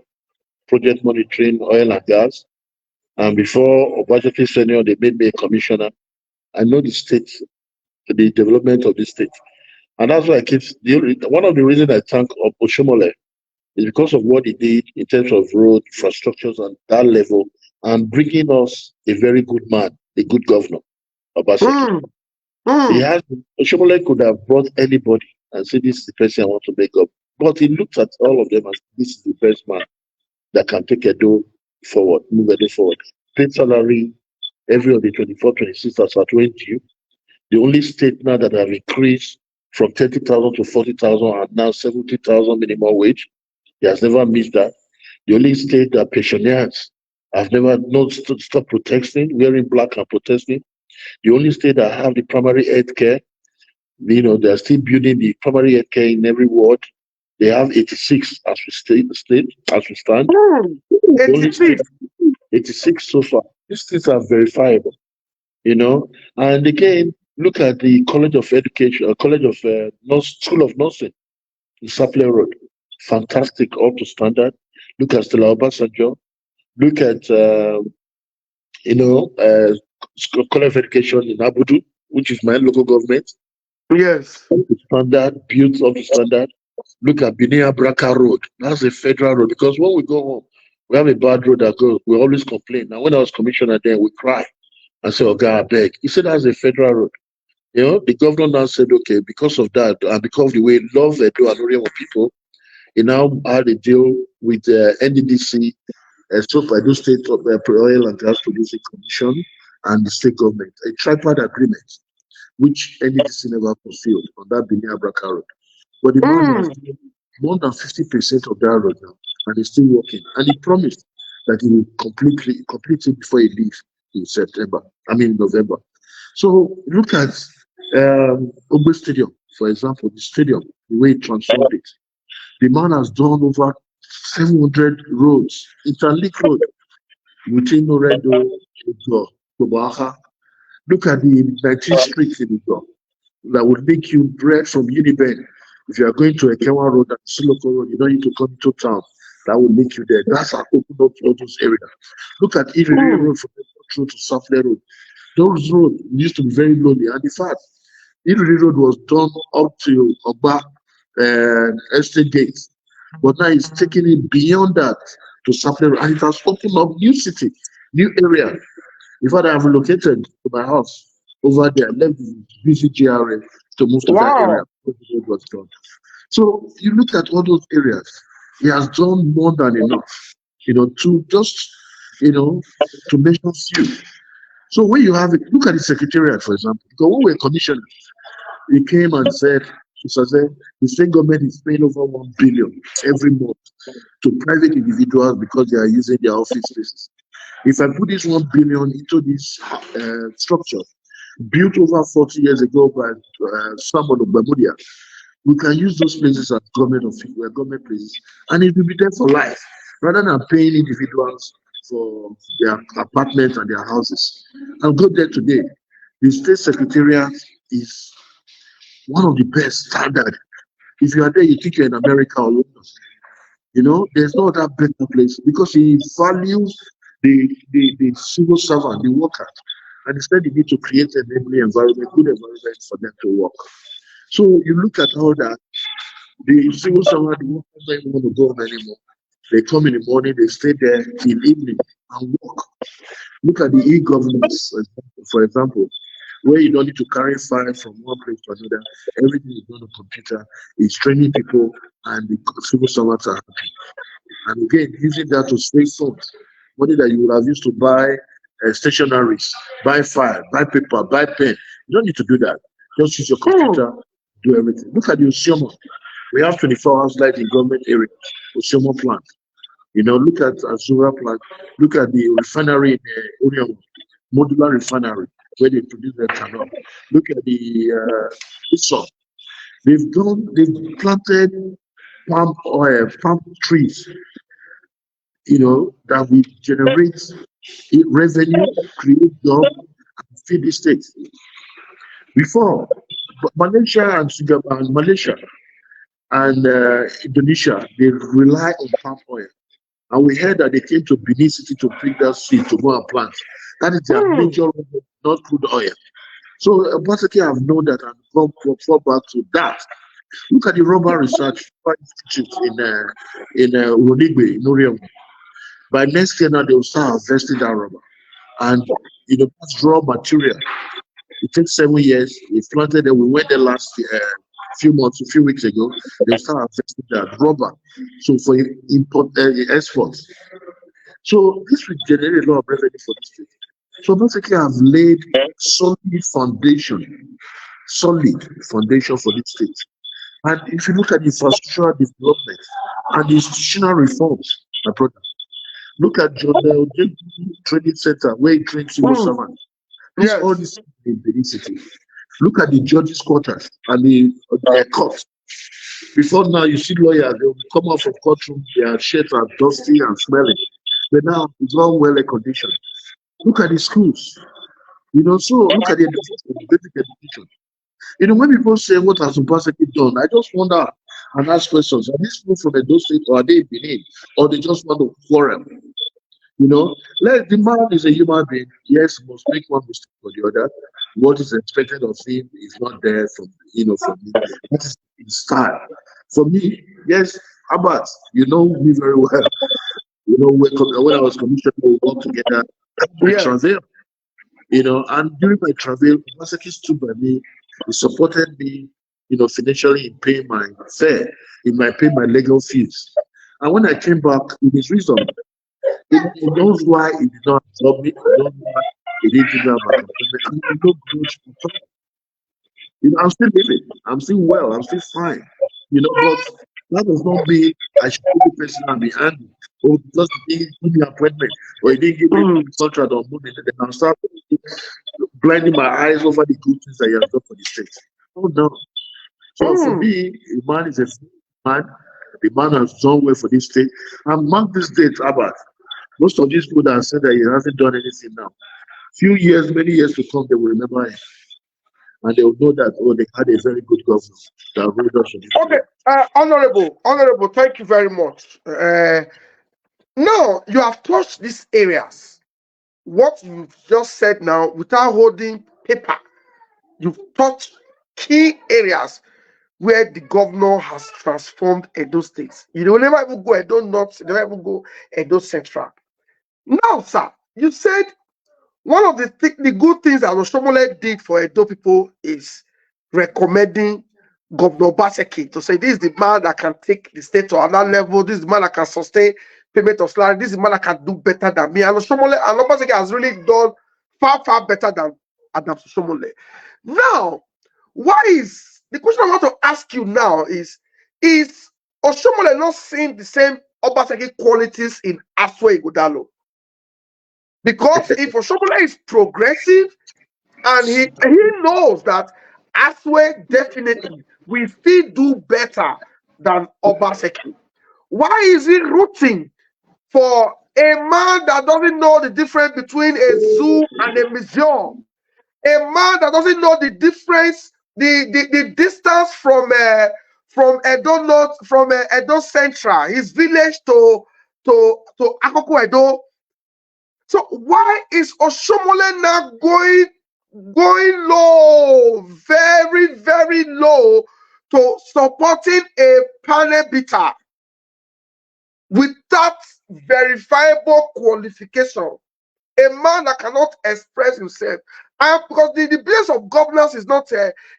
project monitoring oil and gas. And before Obaseki Senior, they made me a commissioner. I know the state, the development of the state. And that's why one of the reasons I thank Oshomole It's because of what he did in terms of road infrastructures and that level, and bringing us a very good man, a good governor, Obaseki. He has Oshomole could have brought anybody and said, "This is the person I want to make up," but he looked at all of them and said, "This is the best man that can take Edo forward, move Edo forward." Paid salary every of the 24, 26 as at when due. The only state now that have increased from 30,000 to 40,000 and now 70,000 minimum wage. He has never missed that. The only state that pensioners have never not stopped protesting, wearing black and protesting. The only state that have the primary health care, they're still building the primary health care in every ward. They have 86 as we stand. 86. 86 so far. These things are verifiable, And again, look at the College of Education, College of School of Nursing in Sapele Road. Fantastic, up to standard. Look at Stella Obasanjo. Look at, College of Education in Abudu, which is my local government. Yes. Up to standard, built up to standard. Look at Binia Braka Road. That's a federal road because when we go home, we have a bad road that goes. We always complain. Now, when I was commissioner there, we cry and say, "Oh God, I beg." He said that's a federal road. The governor now said, okay, because of that, and because of the way he loves Edo and Oriental people, he now had a deal with NDDC, Edo State Oil and Gas Producing Commission, and the state government, a tripartite agreement, which NDDC never fulfilled on that Binia Braka Road. But the man has more than 50% of that road now, and he's still working. And he promised that he will complete it before he leaves in November. So look at Ogbe Stadium, for example, the stadium, the way he transformed it. The man has done over 700 roads, interlink road, within Noredo, Tobaha. Look at the 19th Street in Ido that would make you bread from Uniben. If you are going to Ekewa Road and Siloko Road, you don't need to come to town. That will make you there. That's how open up all those areas. Look at Irene Road from Road to Sapele Road. Those roads used to be very lonely. And in fact, Irene Road was done up to Oba Estate Gates. But now it's taking it beyond that to Sapele Road. And it has opened up new city, new area. In fact, I have relocated to my house over there, left the BCGRA to move to that area. The road was done. So you look at all those areas, he has done more than enough, to just, to mention few. So when you have it, look at the secretariat, for example. Because when we were commissioners, he came and said, the state government is paying over 1 billion every month to private individuals because they are using their office spaces. If I put this 1 billion into this structure, built over 40 years ago by someone of Bermuda, we can use those places as government places, and it will be there for life, rather than paying individuals for their apartments and their houses. I'll go there today. The state secretariat is one of the best standard. If you are there, you think you're in America or London. There's no other better place because he values the civil servant, the worker, and instead you need to create an enabling environment, good environment for them to work. So you look at all that, the civil servant, the workers don't even want to go home anymore. They come in the morning, they stay there till evening and work. Look at the e-governance, for example, where you don't need to carry files from one place to another. Everything is done on computer. It's training people, and the civil servants are happy. And again, using that to save funds, money that you would have used to buy stationaries, buy file, buy paper, buy pen. You don't need to do that. Just use your computer, do everything. Look at the Osiomo. We have 24 hours light in government area, Osiomo plant. Look at Azura plant. Look at the refinery in Orion, modular refinery, where they produce their ethanol. Look at the Uso. They've planted palm oil, palm trees, that will generate revenue, create jobs, and feed the state. Before, Malaysia and Singapore and Malaysia and Indonesia, they rely on palm oil. And we heard that they came to Benin City to pick that seed to go and plant. That is their major revenue, not crude oil. So Obaseki have known that and fall back to that Look at the Robber Research Institute in Ronigbe, in Orion. By next year now, they will start harvesting that rubber. And, that's raw material. It takes 7 years. We planted it. We went there last a few weeks ago. They start harvesting that rubber. So for import exports. So this will generate a lot of revenue for the state. So basically, I've laid solid foundation for this state. And if you look at infrastructural development and institutional reforms, my brother, look at John Training Center where he trains civil servants. Yes. All this in Benin City. Look at the judges' quarters and the courts. Before now, you see lawyers, they will come out from courtroom, their shirts are dusty and smelling. But now it's all well conditioned. Look at the schools. So look at the basic education. When people say, what has Obaseki done? I just wonder and ask questions. Are these people from Edo State or are they in Benin? Or they just want to quarrel? The man is a human being. Yes, must make one mistake or the other. What is expected of him is not there from me. That is his style. For me, yes, Abbas, you know me very well. When I was commissioned, we worked together. I travel, and during my travel, Obaseki stood by me. He supported me, financially in paying my fare, paying my legal fees. And when I came back, with his wisdom, he knows why he did not absorb me. He knows why he didn't give me about I'm still living. I'm still well. I'm still fine. But that does not mean I should put the person and be angry. Or because he didn't give me an appointment or he didn't give me a contract on Monday, then I'll start blinding my eyes over the good things that he has done for the state. Oh no. So for me, the man is a man. The man has done well for this state. And mark this date, Abbas. Most of these people that said that he hasn't done anything now, many years to come, they will remember him. And they will know that, they had a very good governor that ruled us. Okay, Honorable, thank you very much. Now, you have touched these areas. What you've just said now, without holding paper, you've touched key areas where the governor has transformed Edo State. You will never even go Edo North, you never even go Edo Central. Now, sir, you said one of the good things that Oshiomhole did for Edo people is recommending Governor Obaseki to say this is the man that can take the state to another level, this is the man that can sustain payment of salary, this is the man that can do better than me. And Oshiomhole and Obaseki has really done far, far better than Adams Oshiomhole. Now, the question I want to ask you now is Oshiomhole not seeing the same Obaseki qualities in Asue Ighodalo? Because if Oshiomhole is progressive and he knows that Asue definitely will still do better than Obaseki, why is he rooting for a man that doesn't know the difference between a zoo and a museum? A man that doesn't know the difference, the distance from Edo North, from Edo Central, his village to Akoko Edo. So why is Oshiomhole now going low, very, very low, to supporting a panel beater without verifiable qualification? A man that cannot express himself. And because the business of governance is not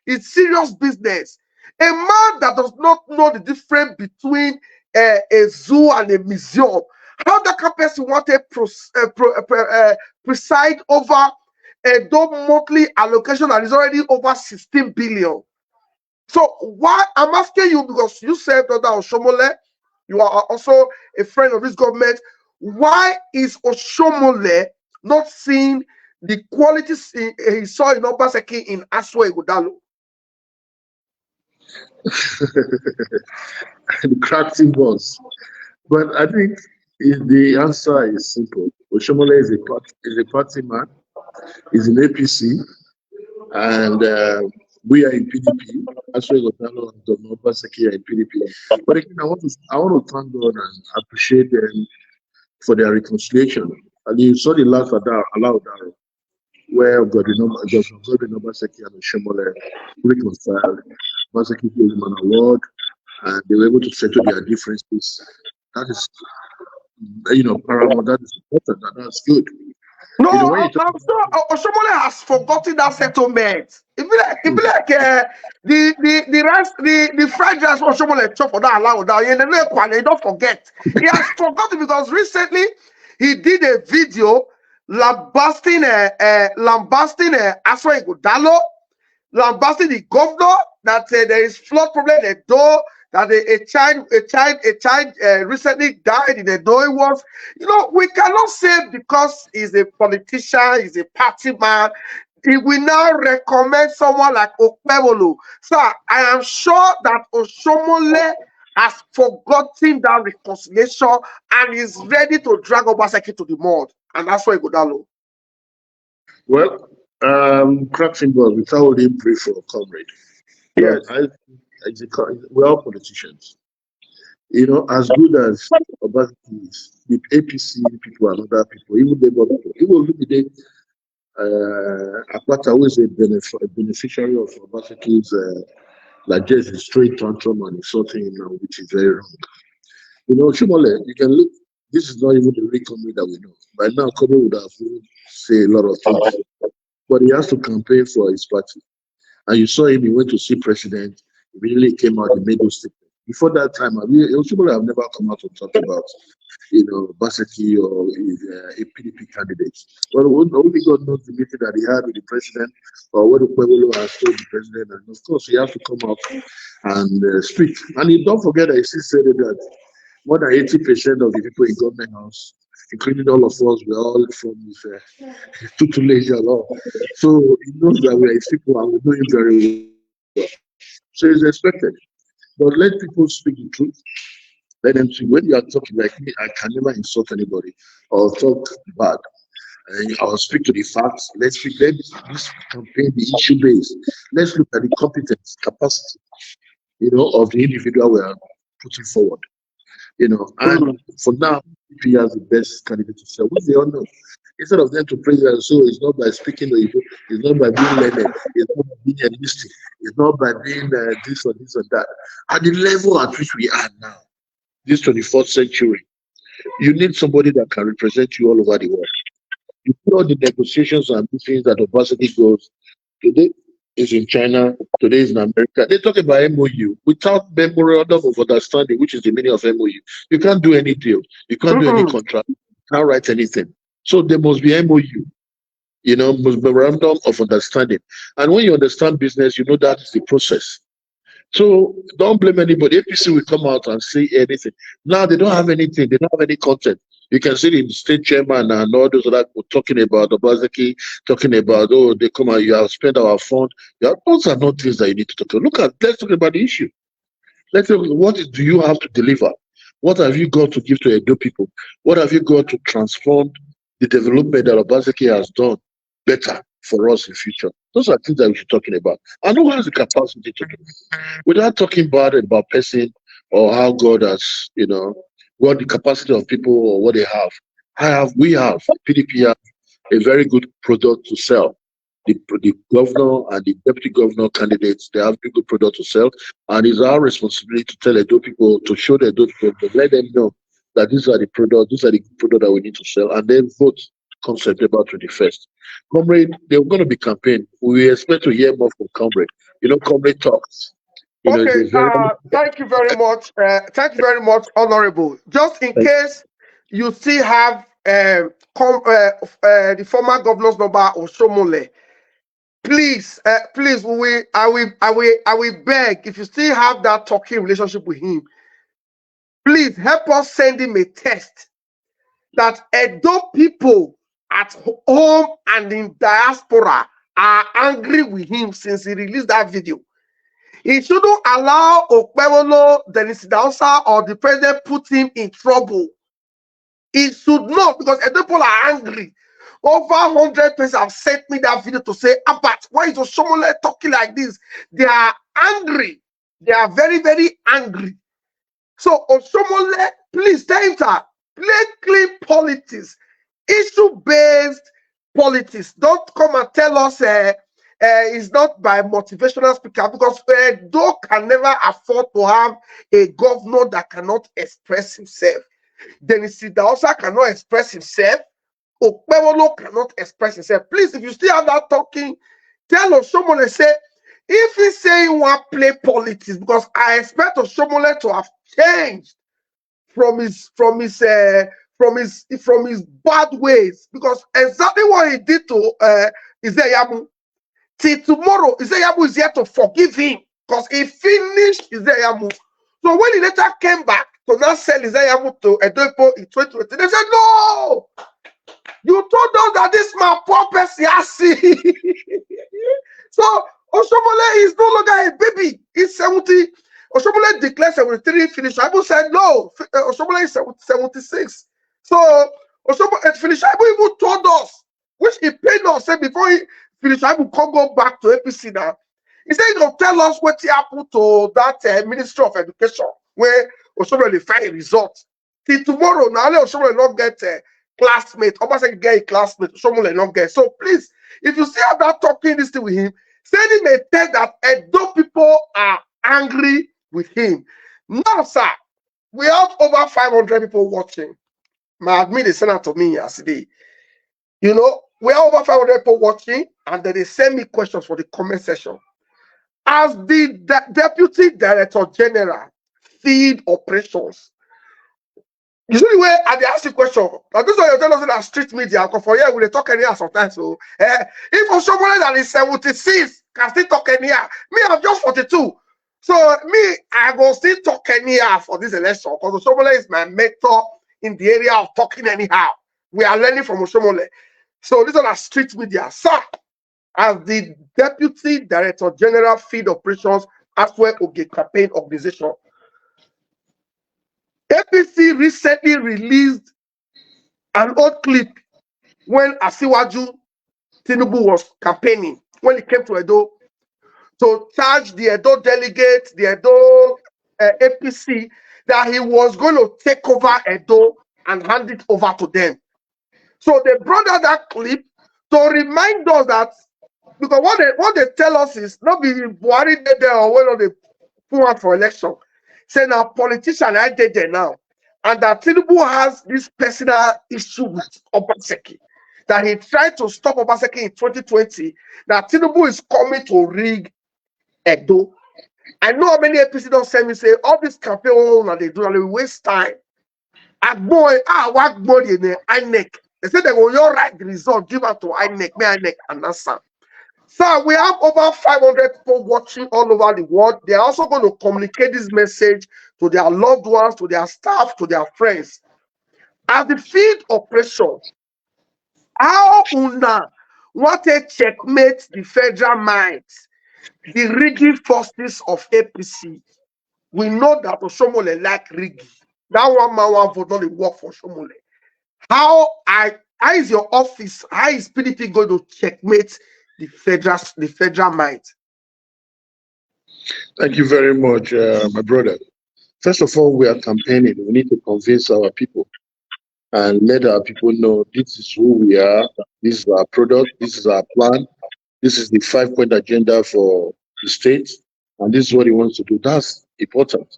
it's serious business. A man that does not know the difference between a zoo and a museum, how that person want to preside over a monthly allocation that is already over 16 billion. So why I'm asking you, because you said that Oshiomhole, you are also a friend of this government. Why is Oshiomhole not seeing the qualities he saw in Obaseki in Asue Ighodalo? The crafting boss. But I think the answer is simple. Oshiomhole is a party man, is in APC, and we are in PDP. Asue Ighodalo and Governor Obaseki are in PDP. But again, I want to thank God and appreciate them for their reconciliation. And you saw the last Alaudaro, where Godwin Obaseki and Oshiomhole reconciled. Obaseki gave him an award, and they were able to settle their differences. That is, paramount. That is important, and that's good. No, I'm sure Oshomole has forgotten that settlement. It be like the fried rice Oshomole chop for that allow that you don't forget. He has forgotten because recently he did a video lambasting Aswa Ighodalo, lambasting the governor that there is flood problem in Edo, that a child recently died in Edo. It was, we cannot say because he's a politician, he's a party man, he will now recommend someone like Okpebholo. So I am sure that Oshomole has forgotten that reconciliation and is ready to drag Obaseki to the mud. And that's why Ighodalo. Well, cracking balls without him pray for a comrade. Yes. We're all politicians. As good as Obaseki is, the APC people and other people, even Labour people, even look at the Akpata, who is a beneficiary of Obaseki's like just a straight tantrum and insulting him now, which is very wrong. Oshomole, you can look, this is not even the real comrade that we know. By now, comrade would have say a lot of things, but he has to campaign for his party. And you saw him, he went to see president, he really came out, he made those statements. Before that time, Oshomole have never come out to talk about, Obaseki or a PDP candidate. Well, only God knows the meeting that he had with the president, or what Okpebholo has told the president, and of course, he has to come out and speak. And you don't forget that he still said that more than 80% of the people in government house, including all of us, we're all from his tutelage law. So he knows that we are his people and we know him very well. So it's expected. But let people speak the truth. Let them see. When you are talking like me, I can never insult anybody or talk bad. I'll speak to the facts. Let's this campaign the issue based. Let's look at the competence, capacity, of the individual we are putting forward. And for now, he has the best candidate to sell, which they all know. Instead of them to praise them, so it's not by speaking or it's not by being learned, it's not by being enlisted, it's not by being this or this or that. At the level at which we are now, this 24th century, you need somebody that can represent you all over the world. You put all the negotiations and meetings that Obaseki goes, today is in China, today is in America. They talk about MOU without memorandum of understanding, which is the meaning of MOU. You can't do any deal. You can't do any contract. You can't write anything. So there must be MOU, memorandum of understanding. And when you understand business, you know that is the process. So don't blame anybody. APC will come out and say anything. Now they don't have anything. They don't have any content. You can see the state chairman and all those that were talking about Obaseki, talking about, they come out, you have spent our fund. Those are not things that you need to talk about. Let's talk about the issue. Let's talk about do you have to deliver? What have you got to give to Edo people? What have you got to transform the development that Obaseki has done better for us in future? Those are things that we should be talking about. And who has the capacity to do it? Without talking bad about person or how God has, what the capacity of people or what they have. We have, PDP have a very good product to sell. The governor and the deputy governor candidates, they have a good product to sell. And it's our responsibility to tell Edo people, to show the Edo people, to let them know that these are the products that we need to sell, and then vote come September 21st. Comrade, they're going to be campaign. We expect to hear more from Comrade. Comrade talks. Okay, thank you very much. Thank you very much, Honorable. Just in case you still have the former governor's number, Oshomole, please, I will beg, if you still have that talking relationship with him, please help us send him a text that Edo people at home and in diaspora are angry with him since he released that video. He shouldn't allow Okpebholo, Dennis Idahosa, or the president put him in trouble. He should not, because Edo people are angry. Over 100 persons have sent me that video to say, Abat, why is Oshomole talking like this? They are angry. They are very, very angry. So Oshomole, please tell him to play clean politics, issue-based politics. Don't come and tell us is not by motivational speaker, because Edo can never afford to have a governor that cannot express himself. Dennis Idahosa cannot express himself. Okpebholo cannot express himself. Please, if you still have that talking, tell Oshiomhole, say, if he say he want play politics, because I expect Oshiomhole to have changed from his bad ways, because exactly what he did to Ize-Iyamu, till tomorrow, Ize-Iyamu is here to forgive him, because he finished Ize-Iyamu. So when he later came back to now sell Ize-Iyamu to Edo in 2020, they said, no, you told us that this man poor person has seen. So Oshiomhole is no longer a baby. He's 70. Oshiomhole declared 73, Finishaibu said no. Oshiomhole is 76. So Finishaibu even told us, which he paid us, said before Finishaibu can't go back to APC now. He said he's going to tell us what happened to that Ministry of Education, where Oshiomhole find a result. Till tomorrow, now Oshiomhole not get classmate. Obaseki get a classmate. Oshiomhole not get. So please, if you still have that talking this thing with him, send him a text that Edo people are angry with him. Now, sir, we have over 500 people watching. My admin, they sent out to me yesterday. You know, we have over 500 people watching, and then they send me questions for the comment section. As the Deputy Director General, Feed Operations, usually where I ask you question, like this one you tell us that street media, because for here we talk anyhow sometimes. So if Oshiomhole that is 76 can still talk anyhow, me I'm just 42. So me, I go still talk anyhow for this election, because Oshiomhole is my mentor in the area of talking anyhow. We are learning from Oshiomhole. So these are the street media. Sir, as the Deputy Director General, Feed Operations, as well as the campaign organization, APC recently released an old clip when Asiwaju Tinubu was campaigning, when he came to Edo, to charge the Edo delegates, the Edo APC, that he was going to take over Edo and hand it over to them. So they brought out that clip to remind us that, because what they tell us is not be Buhari did there or when they put out for election. Say now politician I did there now, and that Tinubu has this personal issue with Obaseki, that he tried to stop Obaseki in 2020. That Tinubu is coming to rig Edo. I know how many APC don't send me say all this campaign and they do and they waste time. What boy in the INEC. They said they will write the result, give out to INEC, may INEC and answer. So we have over 500 people watching all over the world. They are also going to communicate this message to their loved ones, to their staff, to their friends. As the Feed Operation, how una want to checkmate the federal minds, the rigging forces of APC? We know that Oshiomhole like rigging. That one man one vote not work for Oshiomhole. How is your office? How is PDP going to checkmate the federal might? Thank you very much, my brother. First of all, we are campaigning. We need to convince our people and let our people know this is who we are, this is our product, this is our plan, this is the 5-point agenda for the state, and this is what he wants to do. That's important.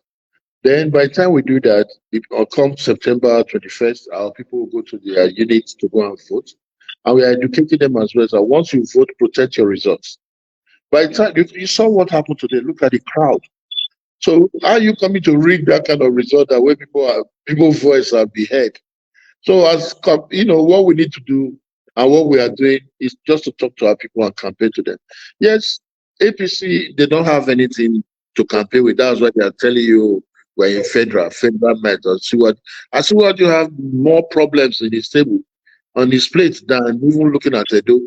Then by the time we do that, it will come September 21st, our people will go to their units to go and vote. And we are educating them as well. So once you vote, protect your results. By the time you saw what happened today, look at the crowd. So are you coming to rig that kind of result that where people's voice are be heard? So as what we need to do and what we are doing is just to talk to our people and campaign to them. Yes, APC, they don't have anything to campaign with. That's why they are telling you we're in federal matter. See what you have more problems in his table on his plate than even looking at Edo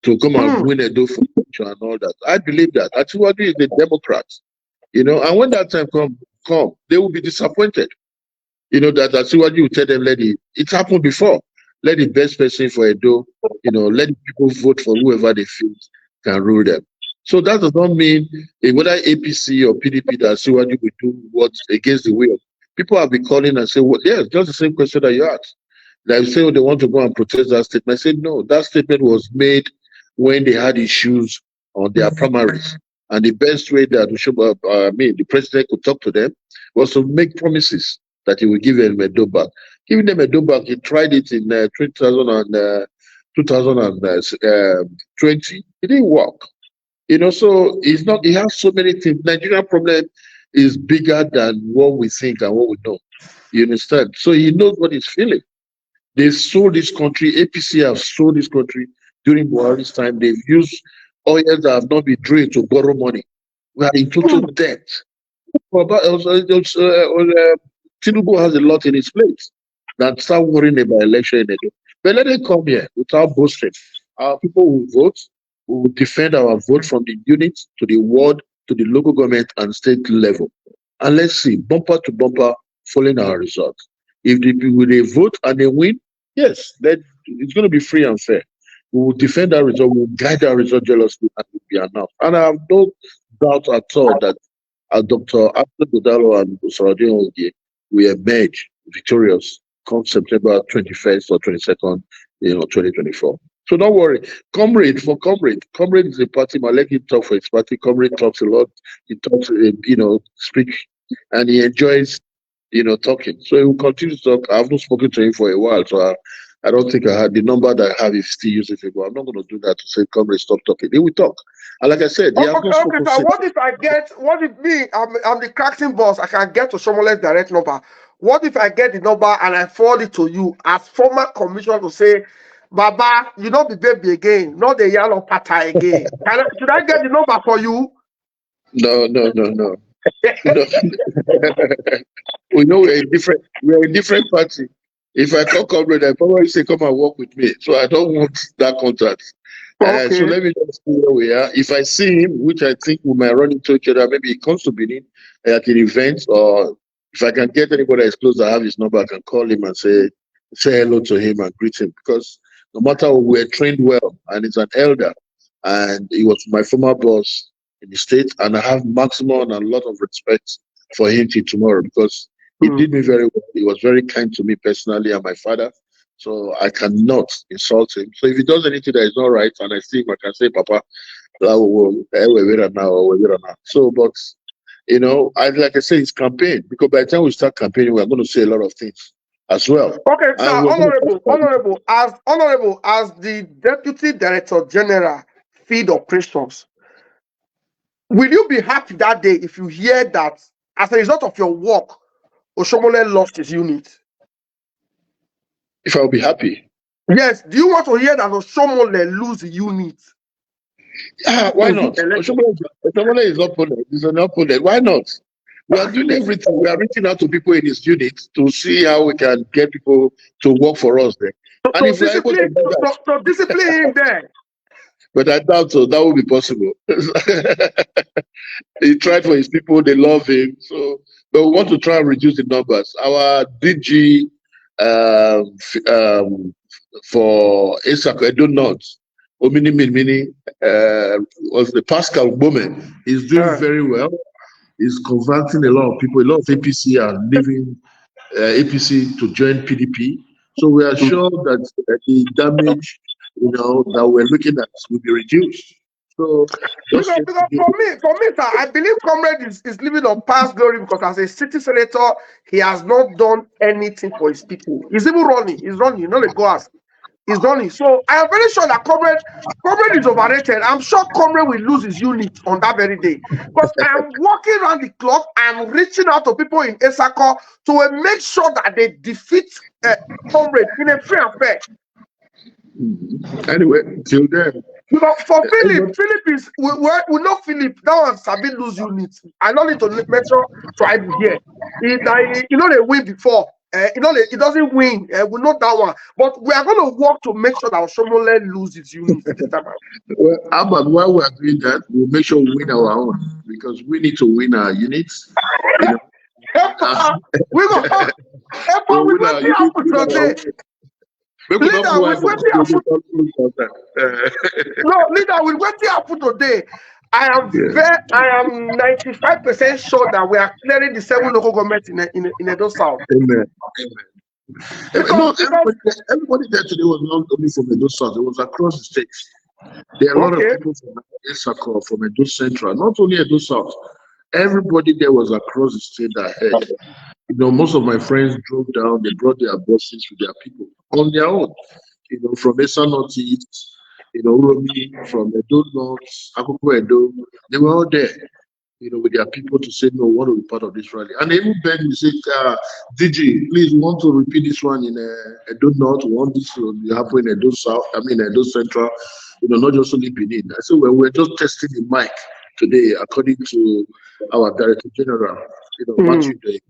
to come and win Edo for and all that. I believe that. Atiwaju is the Democrats, and when that time come, they will be disappointed. That Atiwaju will tell them, it happened before. Let the best person for Edo, let the people vote for whoever they feel can rule them. So that does not mean whether APC or PDP that Atiwaju will do what's against the will. People have been calling and say, well, yeah, just the same question that you asked. They say they want to go and protest that statement. I said, no, that statement was made when they had issues on their primaries. And the best way that the president could talk to them was to make promises that he would give them a do back. Giving them a do back, he tried it in 2020. It didn't work. So he's not. He has so many things. Nigerian problem is bigger than what we think and what we know. You understand? So he knows what he's feeling. They sold this country. APC have sold this country during Buhari's time. They've used oils that have not been drained to borrow money. We are in total debt. Tinubu has a lot in his plate. That start worrying about election in Edo. But let it come here without boasting. Our people will vote. We will defend our vote from the unit to the ward to the local government and state level. And let's see, bumper to bumper, following our results. If they vote and they win, yes, it's going to be free and fair. We will defend our result, we will guide our result jealously, and it will be enough. And I have no doubt at all that Dr. Ashley Godalo and Saradin Ogie will emerge victorious come September 21st or 22nd, 2024. So don't worry. Comrade is a party. I let him talk for his party. Comrade talks a lot. He talks, speak, and he enjoys, talking. So he will continue to talk. I have not spoken to him for a while, so I don't think I had the number that I have if still uses it. But I'm not going to do that to say, comrade, stop talking. He will talk. And like I said, okay, so what if I'm the cracking boss, I can get to Shomole's direct number. What if I get the number and I forward it to you as former commissioner to say, Baba, you don't be baby again, not the yellow pata again. Should I get the number for you? No. We know we're a different party. If I call comrade, I probably say come and work with me. So I don't want that contract. Okay. So let me just see where we are. If I see him, which I think we might run into each other, maybe he comes to Benin at an event, or if I can get anybody that's close, I have his number, I can call him and say hello to him and greet him, because no matter what, we're trained well, and he's an elder, and he was my former boss in the state, and I have maximum and a lot of respect for him till tomorrow, because he did me very well. He was very kind to me personally and my father, so I cannot insult him. So if he does anything that is not right, and I see him, I can say, Papa, we're now. So, but like I say, it's campaign, because by the time we start campaigning, we're going to say a lot of things as well. Okay, now, honorable, as the Deputy Director General, Feed Operations, will you be happy that day if you hear that as a result of your work, Oshomole lost his unit? If I'll be happy? Yes. Do you want to hear that Oshomole lose the unit? Why not? Oshomole is opponent. He's an opponent. Why not? We are doing everything. We are reaching out to people in his unit to see how we can get people to work for us there. And if we're able to do that, so discipline him there. But I doubt so. That will be possible. He tried for his people. They love him. So, but we want to try and reduce the numbers. Our DG for Esako Edo North, Omini was the Pascal woman. He's doing very well. He's converting a lot of people. A lot of APC are leaving APC to join PDP. So we are sure that the damage, that we're looking at will be reduced. So because for me, sir, I believe Comrade is living on past glory, because as a city senator, he has not done anything for his people. He's even running. He's running. Let go ask. He's running. So I am very sure that Comrade is overrated. I'm sure Comrade will lose his unit on that very day, because I'm walking around the clock and reaching out to people in Esako to make sure that they defeat Comrade in a free and fair. Anyway, till then. Because for Philip is we know Philip. That one Sabi lose units. I don't need to mention tribe here. They win before. It doesn't win. We know that one, but we are going to work to make sure that Oshomole loses units this time around. Well, but while we are doing that, we'll make sure we win our own, because we need to win our units. We're going to happen today. Leader, with what happen today, I am 95% sure that we are clearing the 7 local governments in Edo South. Amen. Everybody there today was not only from Edo South; it was across the states. There are a lot of people from Esako, from Edo Central, not only Edo South. Everybody there was across the state that had. Most of my friends drove down, they brought their buses with their people on their own. From Esa Northeast, Uromi, from Edo North, Akoko Edo, they were all there, with their people to say, no, we want to be part of this rally. And they even begged me, say, DG, please, we want to repeat this one in Edo North, we want this to happen in Edo South, Edo Central, not just only Benin. I said, well, we're just testing the mic today, according to our Director General, Matthew Day.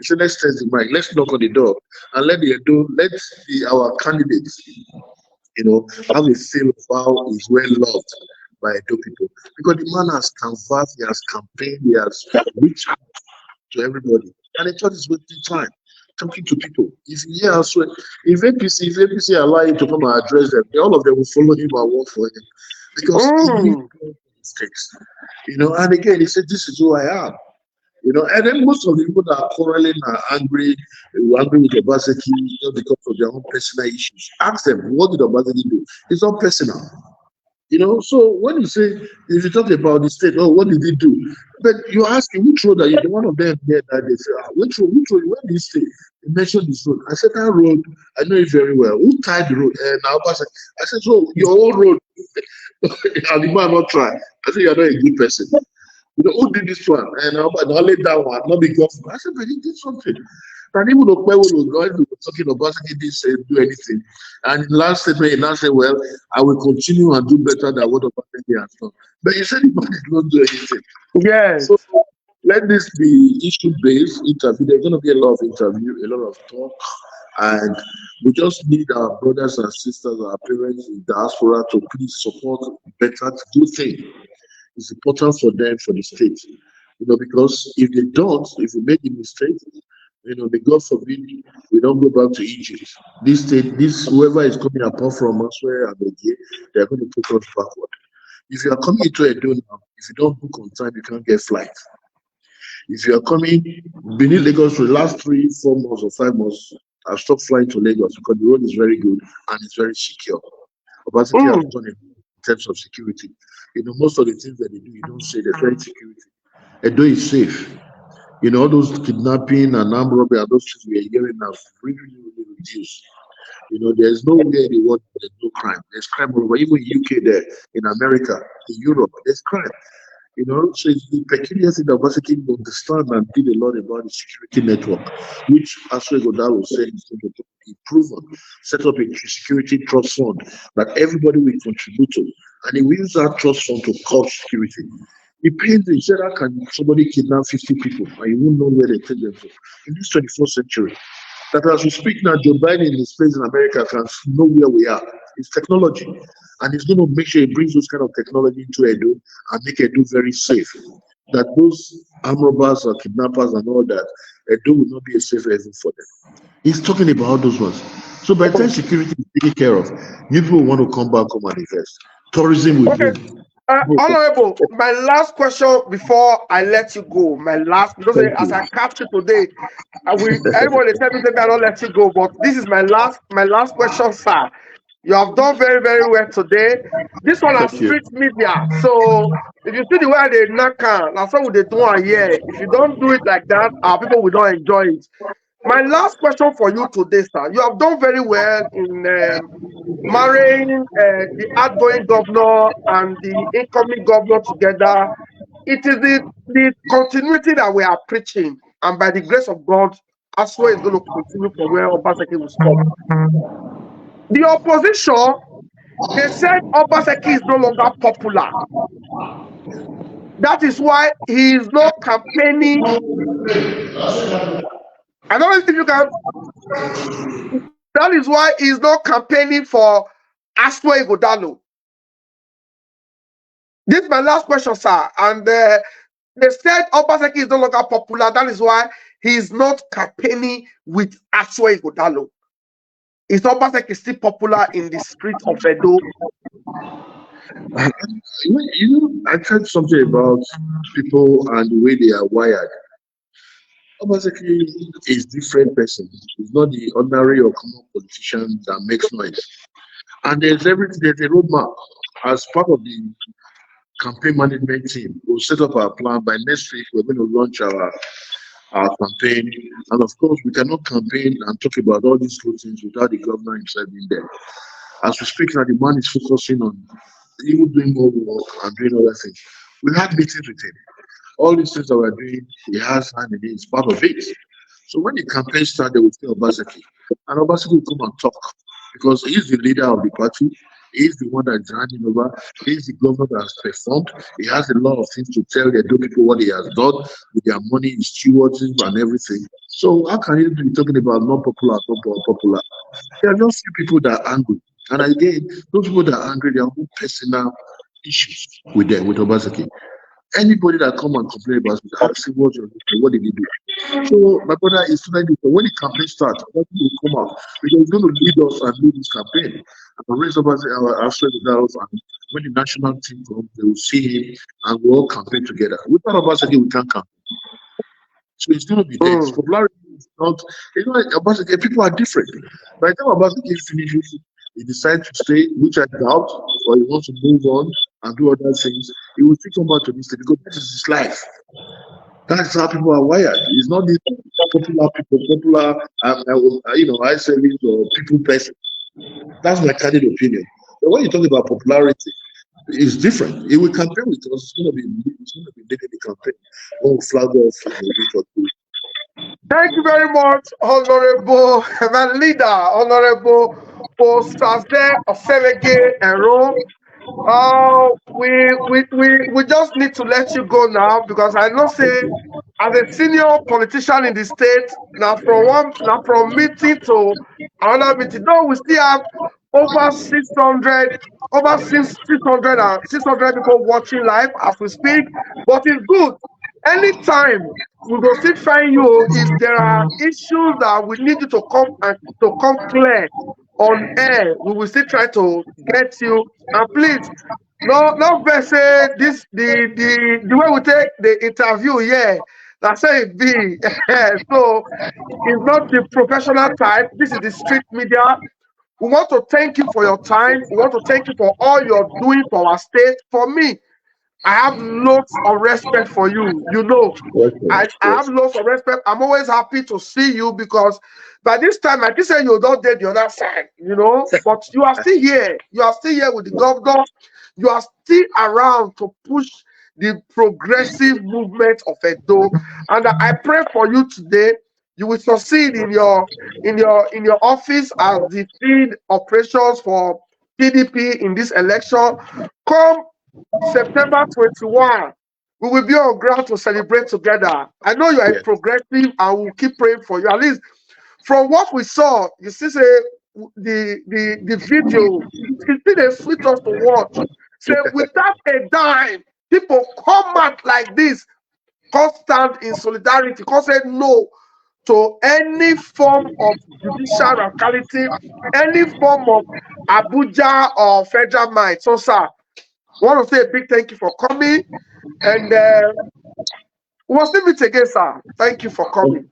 He said, let's test the mic, let's knock on the door, and let our candidates, have a feel of how he's well loved by Edo people. Because the man has canvassed, he has campaigned, he has reached out to everybody. And the church is wasting time talking to people. If APC allow him to come and address them, all of them will follow him and work for him. Because he mistakes. And again, he said, this is who I am. And then most of the people that are quarreling are angry with Obaseki because of their own personal issues. Ask them, what did Obaseki do? It's not personal. So when you say, if you talk about the state, oh, what did he do? But you ask him, which road are you? One of them there that they say, which road, where did he stay? He mentioned this road. I said, that road, I know it very well. Who tied the road? And I said, so your own road. And the man not try. I said, you're not a good person. Who did this one? And I laid that one, not because I said, but he did something. And even though Kwewo was talking about he didn't do anything. And in the last statement, he now said, well, I will continue and do better than what Obaseki has done. But he said he did not do anything. Yes. So let this be issue-based interview. There's going to be a lot of interview, a lot of talk. And we just need our brothers and sisters, our parents in diaspora to please support better to do things. It's important for them, for the state, because if they don't, if we make a mistake, may God forbid we don't go back to Egypt. This state, whoever is coming apart from us, where they're going to put us backward. If you are coming into Edo now, if you don't book on time, you can't get flight. If you are coming Benin Lagos for the last 3, 4 months or 5 months, I've stopped flying to Lagos because the road is very good and it's very secure. Obaseki has done it in terms of security. Most of the things that they do, you don't say they're very security. Edo is safe. All those kidnapping and armed robbery and those things we are hearing now really, really reduced. There's nowhere in the world there's no crime. There's crime all over, even in UK there, in America, in Europe, there's crime. So it's the peculiar thing that Obaseki understand and did a lot about the security network, which Asue Godalo said is going to be proven, set up a security trust fund that everybody will contribute to. And he will use that trust fund to curb security. He pains he said, how can somebody kidnap 50 people and you won't know where they take them to? In this 21st century, that as we speak now, Joe Biden is placed in America can know where we are. It's technology. And he's going to make sure he brings those kind of technology into Edo and make Edo very safe. That those armed robbers or kidnappers and all that, Edo will not be a safe haven for them. He's talking about those ones. So by the time security is taken care of, new people want to come back, come and invest. Tourism will boom. Honorable, my last question before I let you go. Because as I capture today, everybody tell me that I don't let you go, but this is my last question, sir. You have done very, very well today. This one is street media. So if you see the way they knock on, that's what they do here. If you don't do it like that, our people will not enjoy it. My last question for you today, sir. You have done very well in marrying the outgoing governor and the incoming governor together. It is the continuity that we are preaching, and by the grace of God, Asue is going to continue from where Obaseki will stop. The opposition, they said Obaseki is no longer popular. That is why he is not campaigning. I don't know if you can. That is why he is not campaigning for Asue Godalo. This is my last question, sir. And they said Obaseki is no longer popular. That is why he is not campaigning with Asue Godalo. Is Obaseki still popular in the streets of Edo? I said something about people and the way they are wired. Obaseki is a different person. He's not the ordinary or common politician that makes noise. And there's everything, there's a roadmap. as part of the campaign management team, we'll set up our plan. By next week, we're going to launch our campaign. And of course, we cannot campaign and talk about all these good things without the governor himself being there. As we speak now, the man is focusing on even doing more work and doing other things. We had meetings with him. All these things that we're doing, he has hand in it, it's part of it. So when the campaign started, they will say Obaseki. And Obaseki will come and talk because he's the leader of the party. He's the one that's handing over. He's the governor that has performed. He has a lot of things to tell the people what he has done with their money, his stewardship, and everything. So how can you be talking about not popular, popular? There are just few people that are angry. And again, those people that are angry, they have own personal issues with them, with Obaseki. Anybody that come and complain about it, ask him what did he do. So my brother is trying to when the campaign starts, what will come out because he's going to lead us and lead this campaign. And raise up our girls, and when the national team comes, they will see him and we all campaign together. Without Obaseki, we can't campaign. So it's going to be there. It's popularity is not, Obaseki, people are different. By the time Obaseki finishes, he decides to stay, which I doubt, or he wants to move on and do other things, he will still come back to this thing because this is his life. That's how people are wired. It's not these popular people, I-service or people person. That's my candid opinion. But when you talk about popularity, it's different. It will campaign with us. It's going to be leading the campaign. Oh, flag off. Thank you very much, Honorable my leader, Honorable Osaze Osewege Ero. We just need to let you go now because I know say as a senior politician in the state, now from meeting to another meeting, no, we still have over 600 people watching live as we speak, but it's good. Anytime we go still find you if there are issues that we need you to come clear on air, we will still try to get you. And please, no say this the way we take the interview, yeah. That's how it be. So it's not the professional type. This is the street media. We want to thank you for your time. We want to thank you for all you're doing for our state. For me, I have lots of respect for you. You know, I have lots of respect. I'm always happy to see you because by this time, I can say you don't date the other side, you know, but you are still here. You are still here with the governor. You are still around to push the progressive movement of Edo. And I pray for you today. You will succeed in your office as the field operations for PDP in this election. Come September 21, we will be on ground to celebrate together. I know you are a progressive and we'll keep praying for you. At least from what we saw, you see say the video, it's still a sweet us to watch. Say without a dime, people come out like this, constant in solidarity, because say no to any form of judicial radicality, any form of Abuja or federal might. So sir, I want to say a big thank you for coming, and we'll still meet again, sir. Thank you for coming.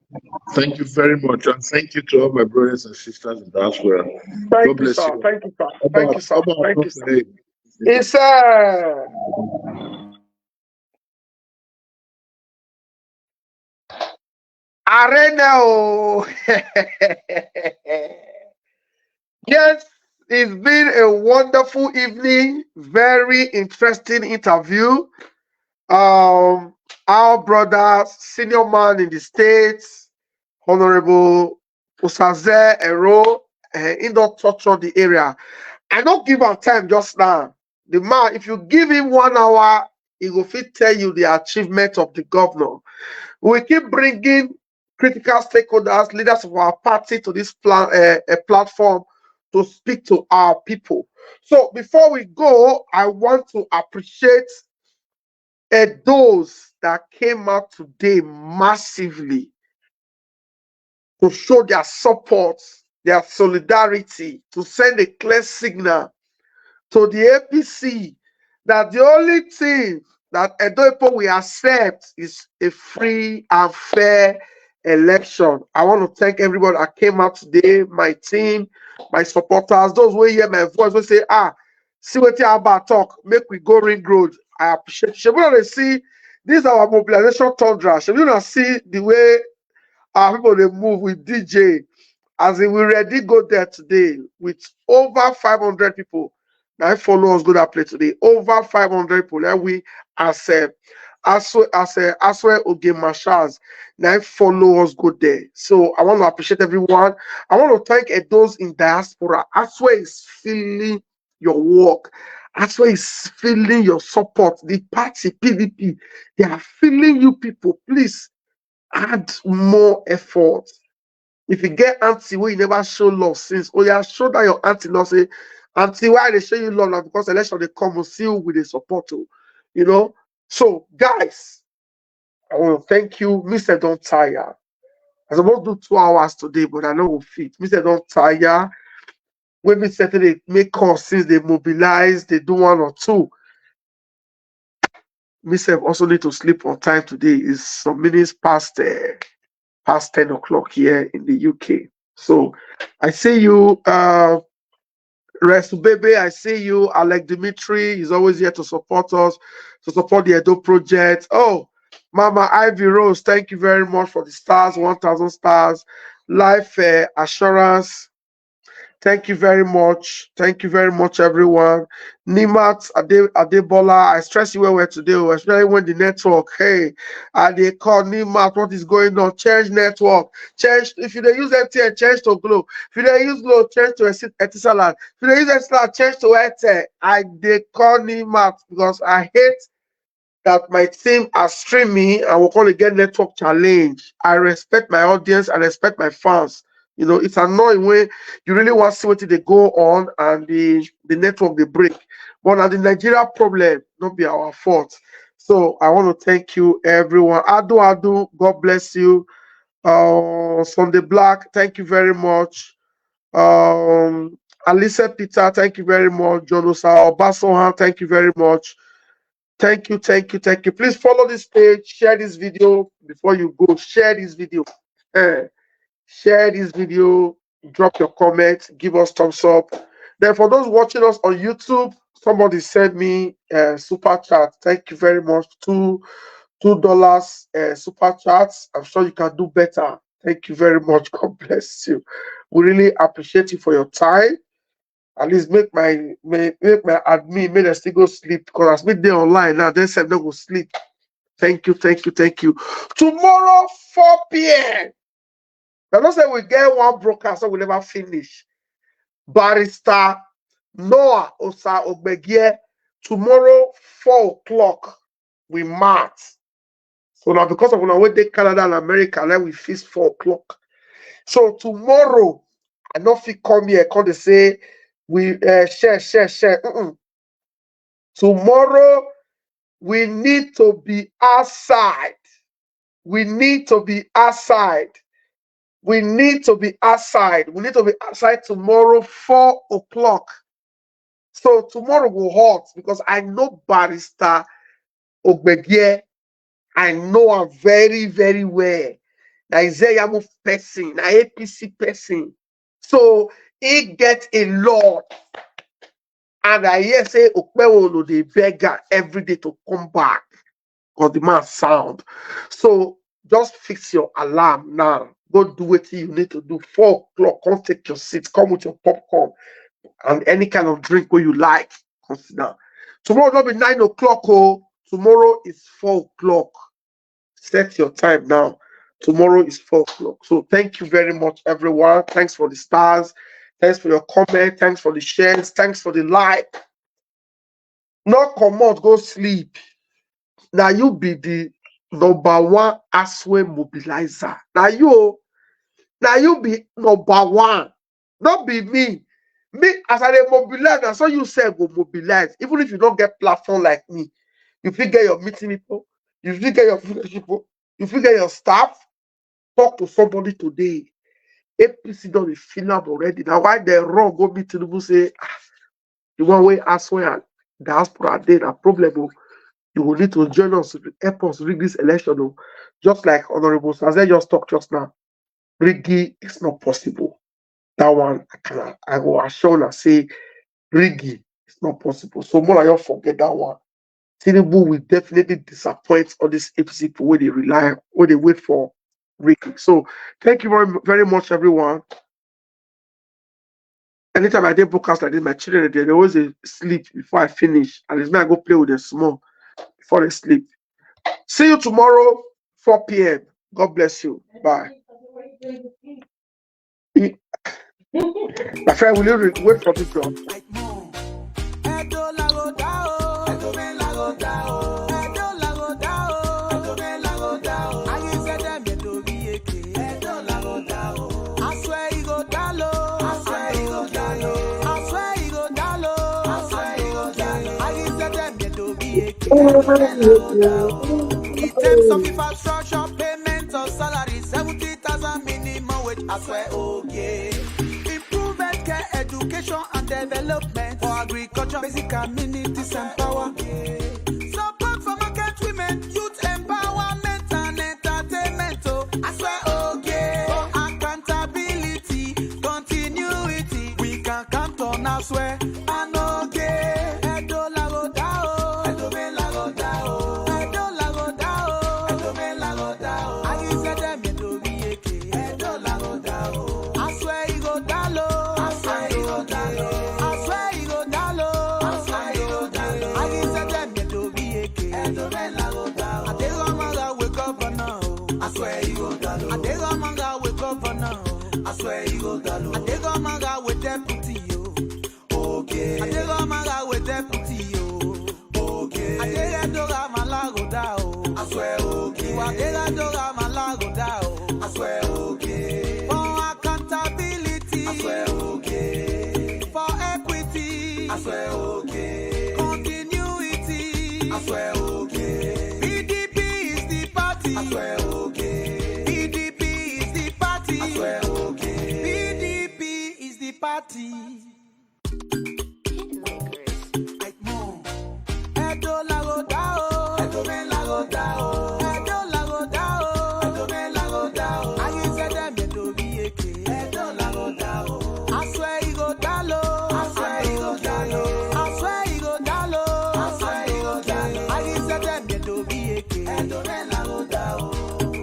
Thank you very much, and thank you to all my brothers and sisters in diaspora. Thank you, sir. Thank you, sir. Thank you, sir. Thank you, sir. It's Arena. Yes. It's been a wonderful evening, very interesting interview. Our brother, senior man in the States, Honorable Osaze Ero, he don't touch on the area. I don't give him time just now. The man, if you give him 1 hour, he will fit tell you the achievement of the governor. We keep bringing critical stakeholders, leaders of our party to this platform to speak to our people. So before we go, I want to appreciate those that came out today massively to show their support, their solidarity, to send a clear signal to the APC that the only thing that Edo Ipo will accept is a free and fair election. I want to thank everybody that came out today, my team, my supporters, those who hear my voice will say, see what you about talk, make we go ring road. I appreciate you. Should we see this is our mobilization tundra? Should we not see the way our people they move with DJ? As in we already go there today with over 500 people. Now follow us go that place today. Over 500 people. Then we as well Oge Marshals. Now follow us go there. So I want to appreciate everyone. I want to thank those in diaspora. Aswe is feeling your work. Aswe is feeling your support. The party PDP, they are feeling you people. Please add more effort. If you get auntie where you never show love since, oh yeah, show that your auntie love. Say, auntie, why they show you love? Now because election they come and see you with the support, you know. So guys, I want to thank you. Mr. Don't tire. I supposed to do 2 hours today, but I know we'll fit. Mr. Don't tire. When we said they make calls since they mobilize, they do 1 or 2. Mr. also need to sleep on time today. It's some minutes past 10 o'clock here in the UK. So I see you, Resu Baby. I see you, Alec Dimitri. He's always here to support us, to support the Edo project. Oh, Mama Ivy Rose, thank you very much for the stars, 1,000 stars. Life assurance. Thank you very much. Thank you very much, everyone. Nimat Adebola, I stress you where today, especially when the network. Hey, they call Nimat, what is going on? Change network. Change. If you use MTN, change to Glo. If you use Glo, change to Etisalat. If you use Etisalat, change to Airtel. They call Nimat because I hate that my team are streaming and we're going to get network challenge. I respect my audience. I respect my fans. You know, it's annoying when you really want to see what they go on and the network they break. But now the Nigeria problem, not be our fault. So I want to thank you, everyone. Adu, God bless you. Sunday Black, thank you very much. Alisa Peter, thank you very much. John Osa Obasohan, thank you very much. Thank you. Please follow this page, share this video before you go. Share this video. Share this video, drop your comments, give us thumbs up. Then for those watching us on YouTube, somebody sent me a super chat. Thank you very much. $2 super chats. I'm sure you can do better. Thank you very much. God bless you. We really appreciate you for your time. At least make my admin make them still go sleep because as me day online now, they said they go sleep. Thank you. Tomorrow 4 p.m. I don't say we get one broadcast, so we never finish. Barrister Noah Osa Ogbegie, tomorrow 4 o'clock, we march. So now because of when we take Canada and America, then we feast 4 o'clock. So tomorrow, I don't feel come here, come to say, we share. Tomorrow, we need to be outside. We need to be outside tomorrow, 4 o'clock. So tomorrow will hot because I know Barrister Ogbegie. I know him very, very well. Now Isaiah person, now APC person. So he get a lot. And I hear say Okpewolo they beg her every day to come back because the man sound. So just fix your alarm now. Go do what you need to do. 4 o'clock, come take your seat, come with your popcorn and any kind of drink where you like. Consider. Tomorrow will be 9 o'clock. Oh, tomorrow is 4 o'clock. Set your time now. Tomorrow is 4 o'clock. So thank you very much, everyone. Thanks for the stars. Thanks for your comment. Thanks for the shares. Thanks for the like. Not come out, go sleep. Now you be the number one Aswe mobilizer. Now you be number one. Not be me. Me, as I mobilize, that's how you say go mobilize. Even if you don't get platform like me, you fit get your meeting people, you fit get your village people, you fit get your staff. Talk to somebody today. APC don't be feel up already. Now why they wrong go meet Tinubu say the one way Aswe and diaspora did a problem. You will need to join us to help us rig this election. Just like Honorable Saze just talked just now. Rigging is not possible. That one I will assure and say Riggy It's not possible. So more like you forget that one. Tinubu will definitely disappoint all these APC people where they rely, where they wait for Ricky. So thank you very, very much, everyone. Anytime I do broadcast like this, my children they always sleep before I finish. And it's me I go play with them small before they sleep. See you tomorrow, 4 p.m. God bless you. Bye. My friend, will you wait for this job? In terms of infrastructure, payment of salary, 70,000 minimum wage, I swear, okay. Improve healthcare, education and development for agriculture, basic amenities and power. Support for market women, youth empowerment and entertainment, oh, I swear, okay. For accountability, continuity, we can count on, I swear, and okay. Adegomanga with deputy, okay. Adegomanga with deputy, okay. Adegadoga malagoda, I swear, okay. Adegadoga malagoda, I swear, okay. For accountability, I swear, okay. For equity, I swear, okay. Continuity, I swear, okay. PDP is the party, I swear, okay. PDP is the party, I swear, okay. Party. Edo lago dao, Edo men lago dao, Edo lago dao, Edo men lago dao. I said them Edo bieke, Edo lago dao. I swear he go dalo, I swear he go dalo, I swear he go dalo, I swear he go dalo. I said them Edo bieke, Edo men lago dao.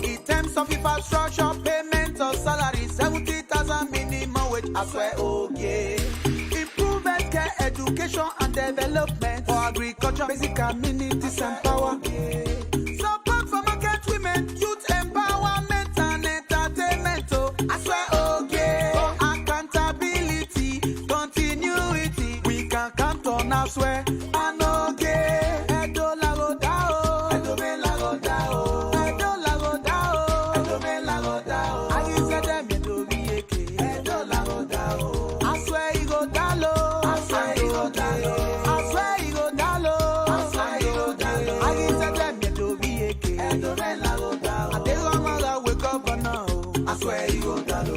In terms of infrastructure, payment of salary, 70,000 minimum wage, I swear, okay. Improve healthcare, education and development for agriculture, basic amenities and power. Support for market women, youth empowerment and entertainment, oh, I swear, okay. For accountability, continuity, we can count on, I swear, and okay. Edo lago dao, Edo men lago dao, Edo lago dao, Edo men lago dao. I said them Edo bieke, Edo lago dao. I swear he go dalo, I swear he go dalo, I swear he go dalo, I swear he go dalo. I said them Edo bieke, Edo men lago dao. Adegomanga wake up now, I swear he go dalo.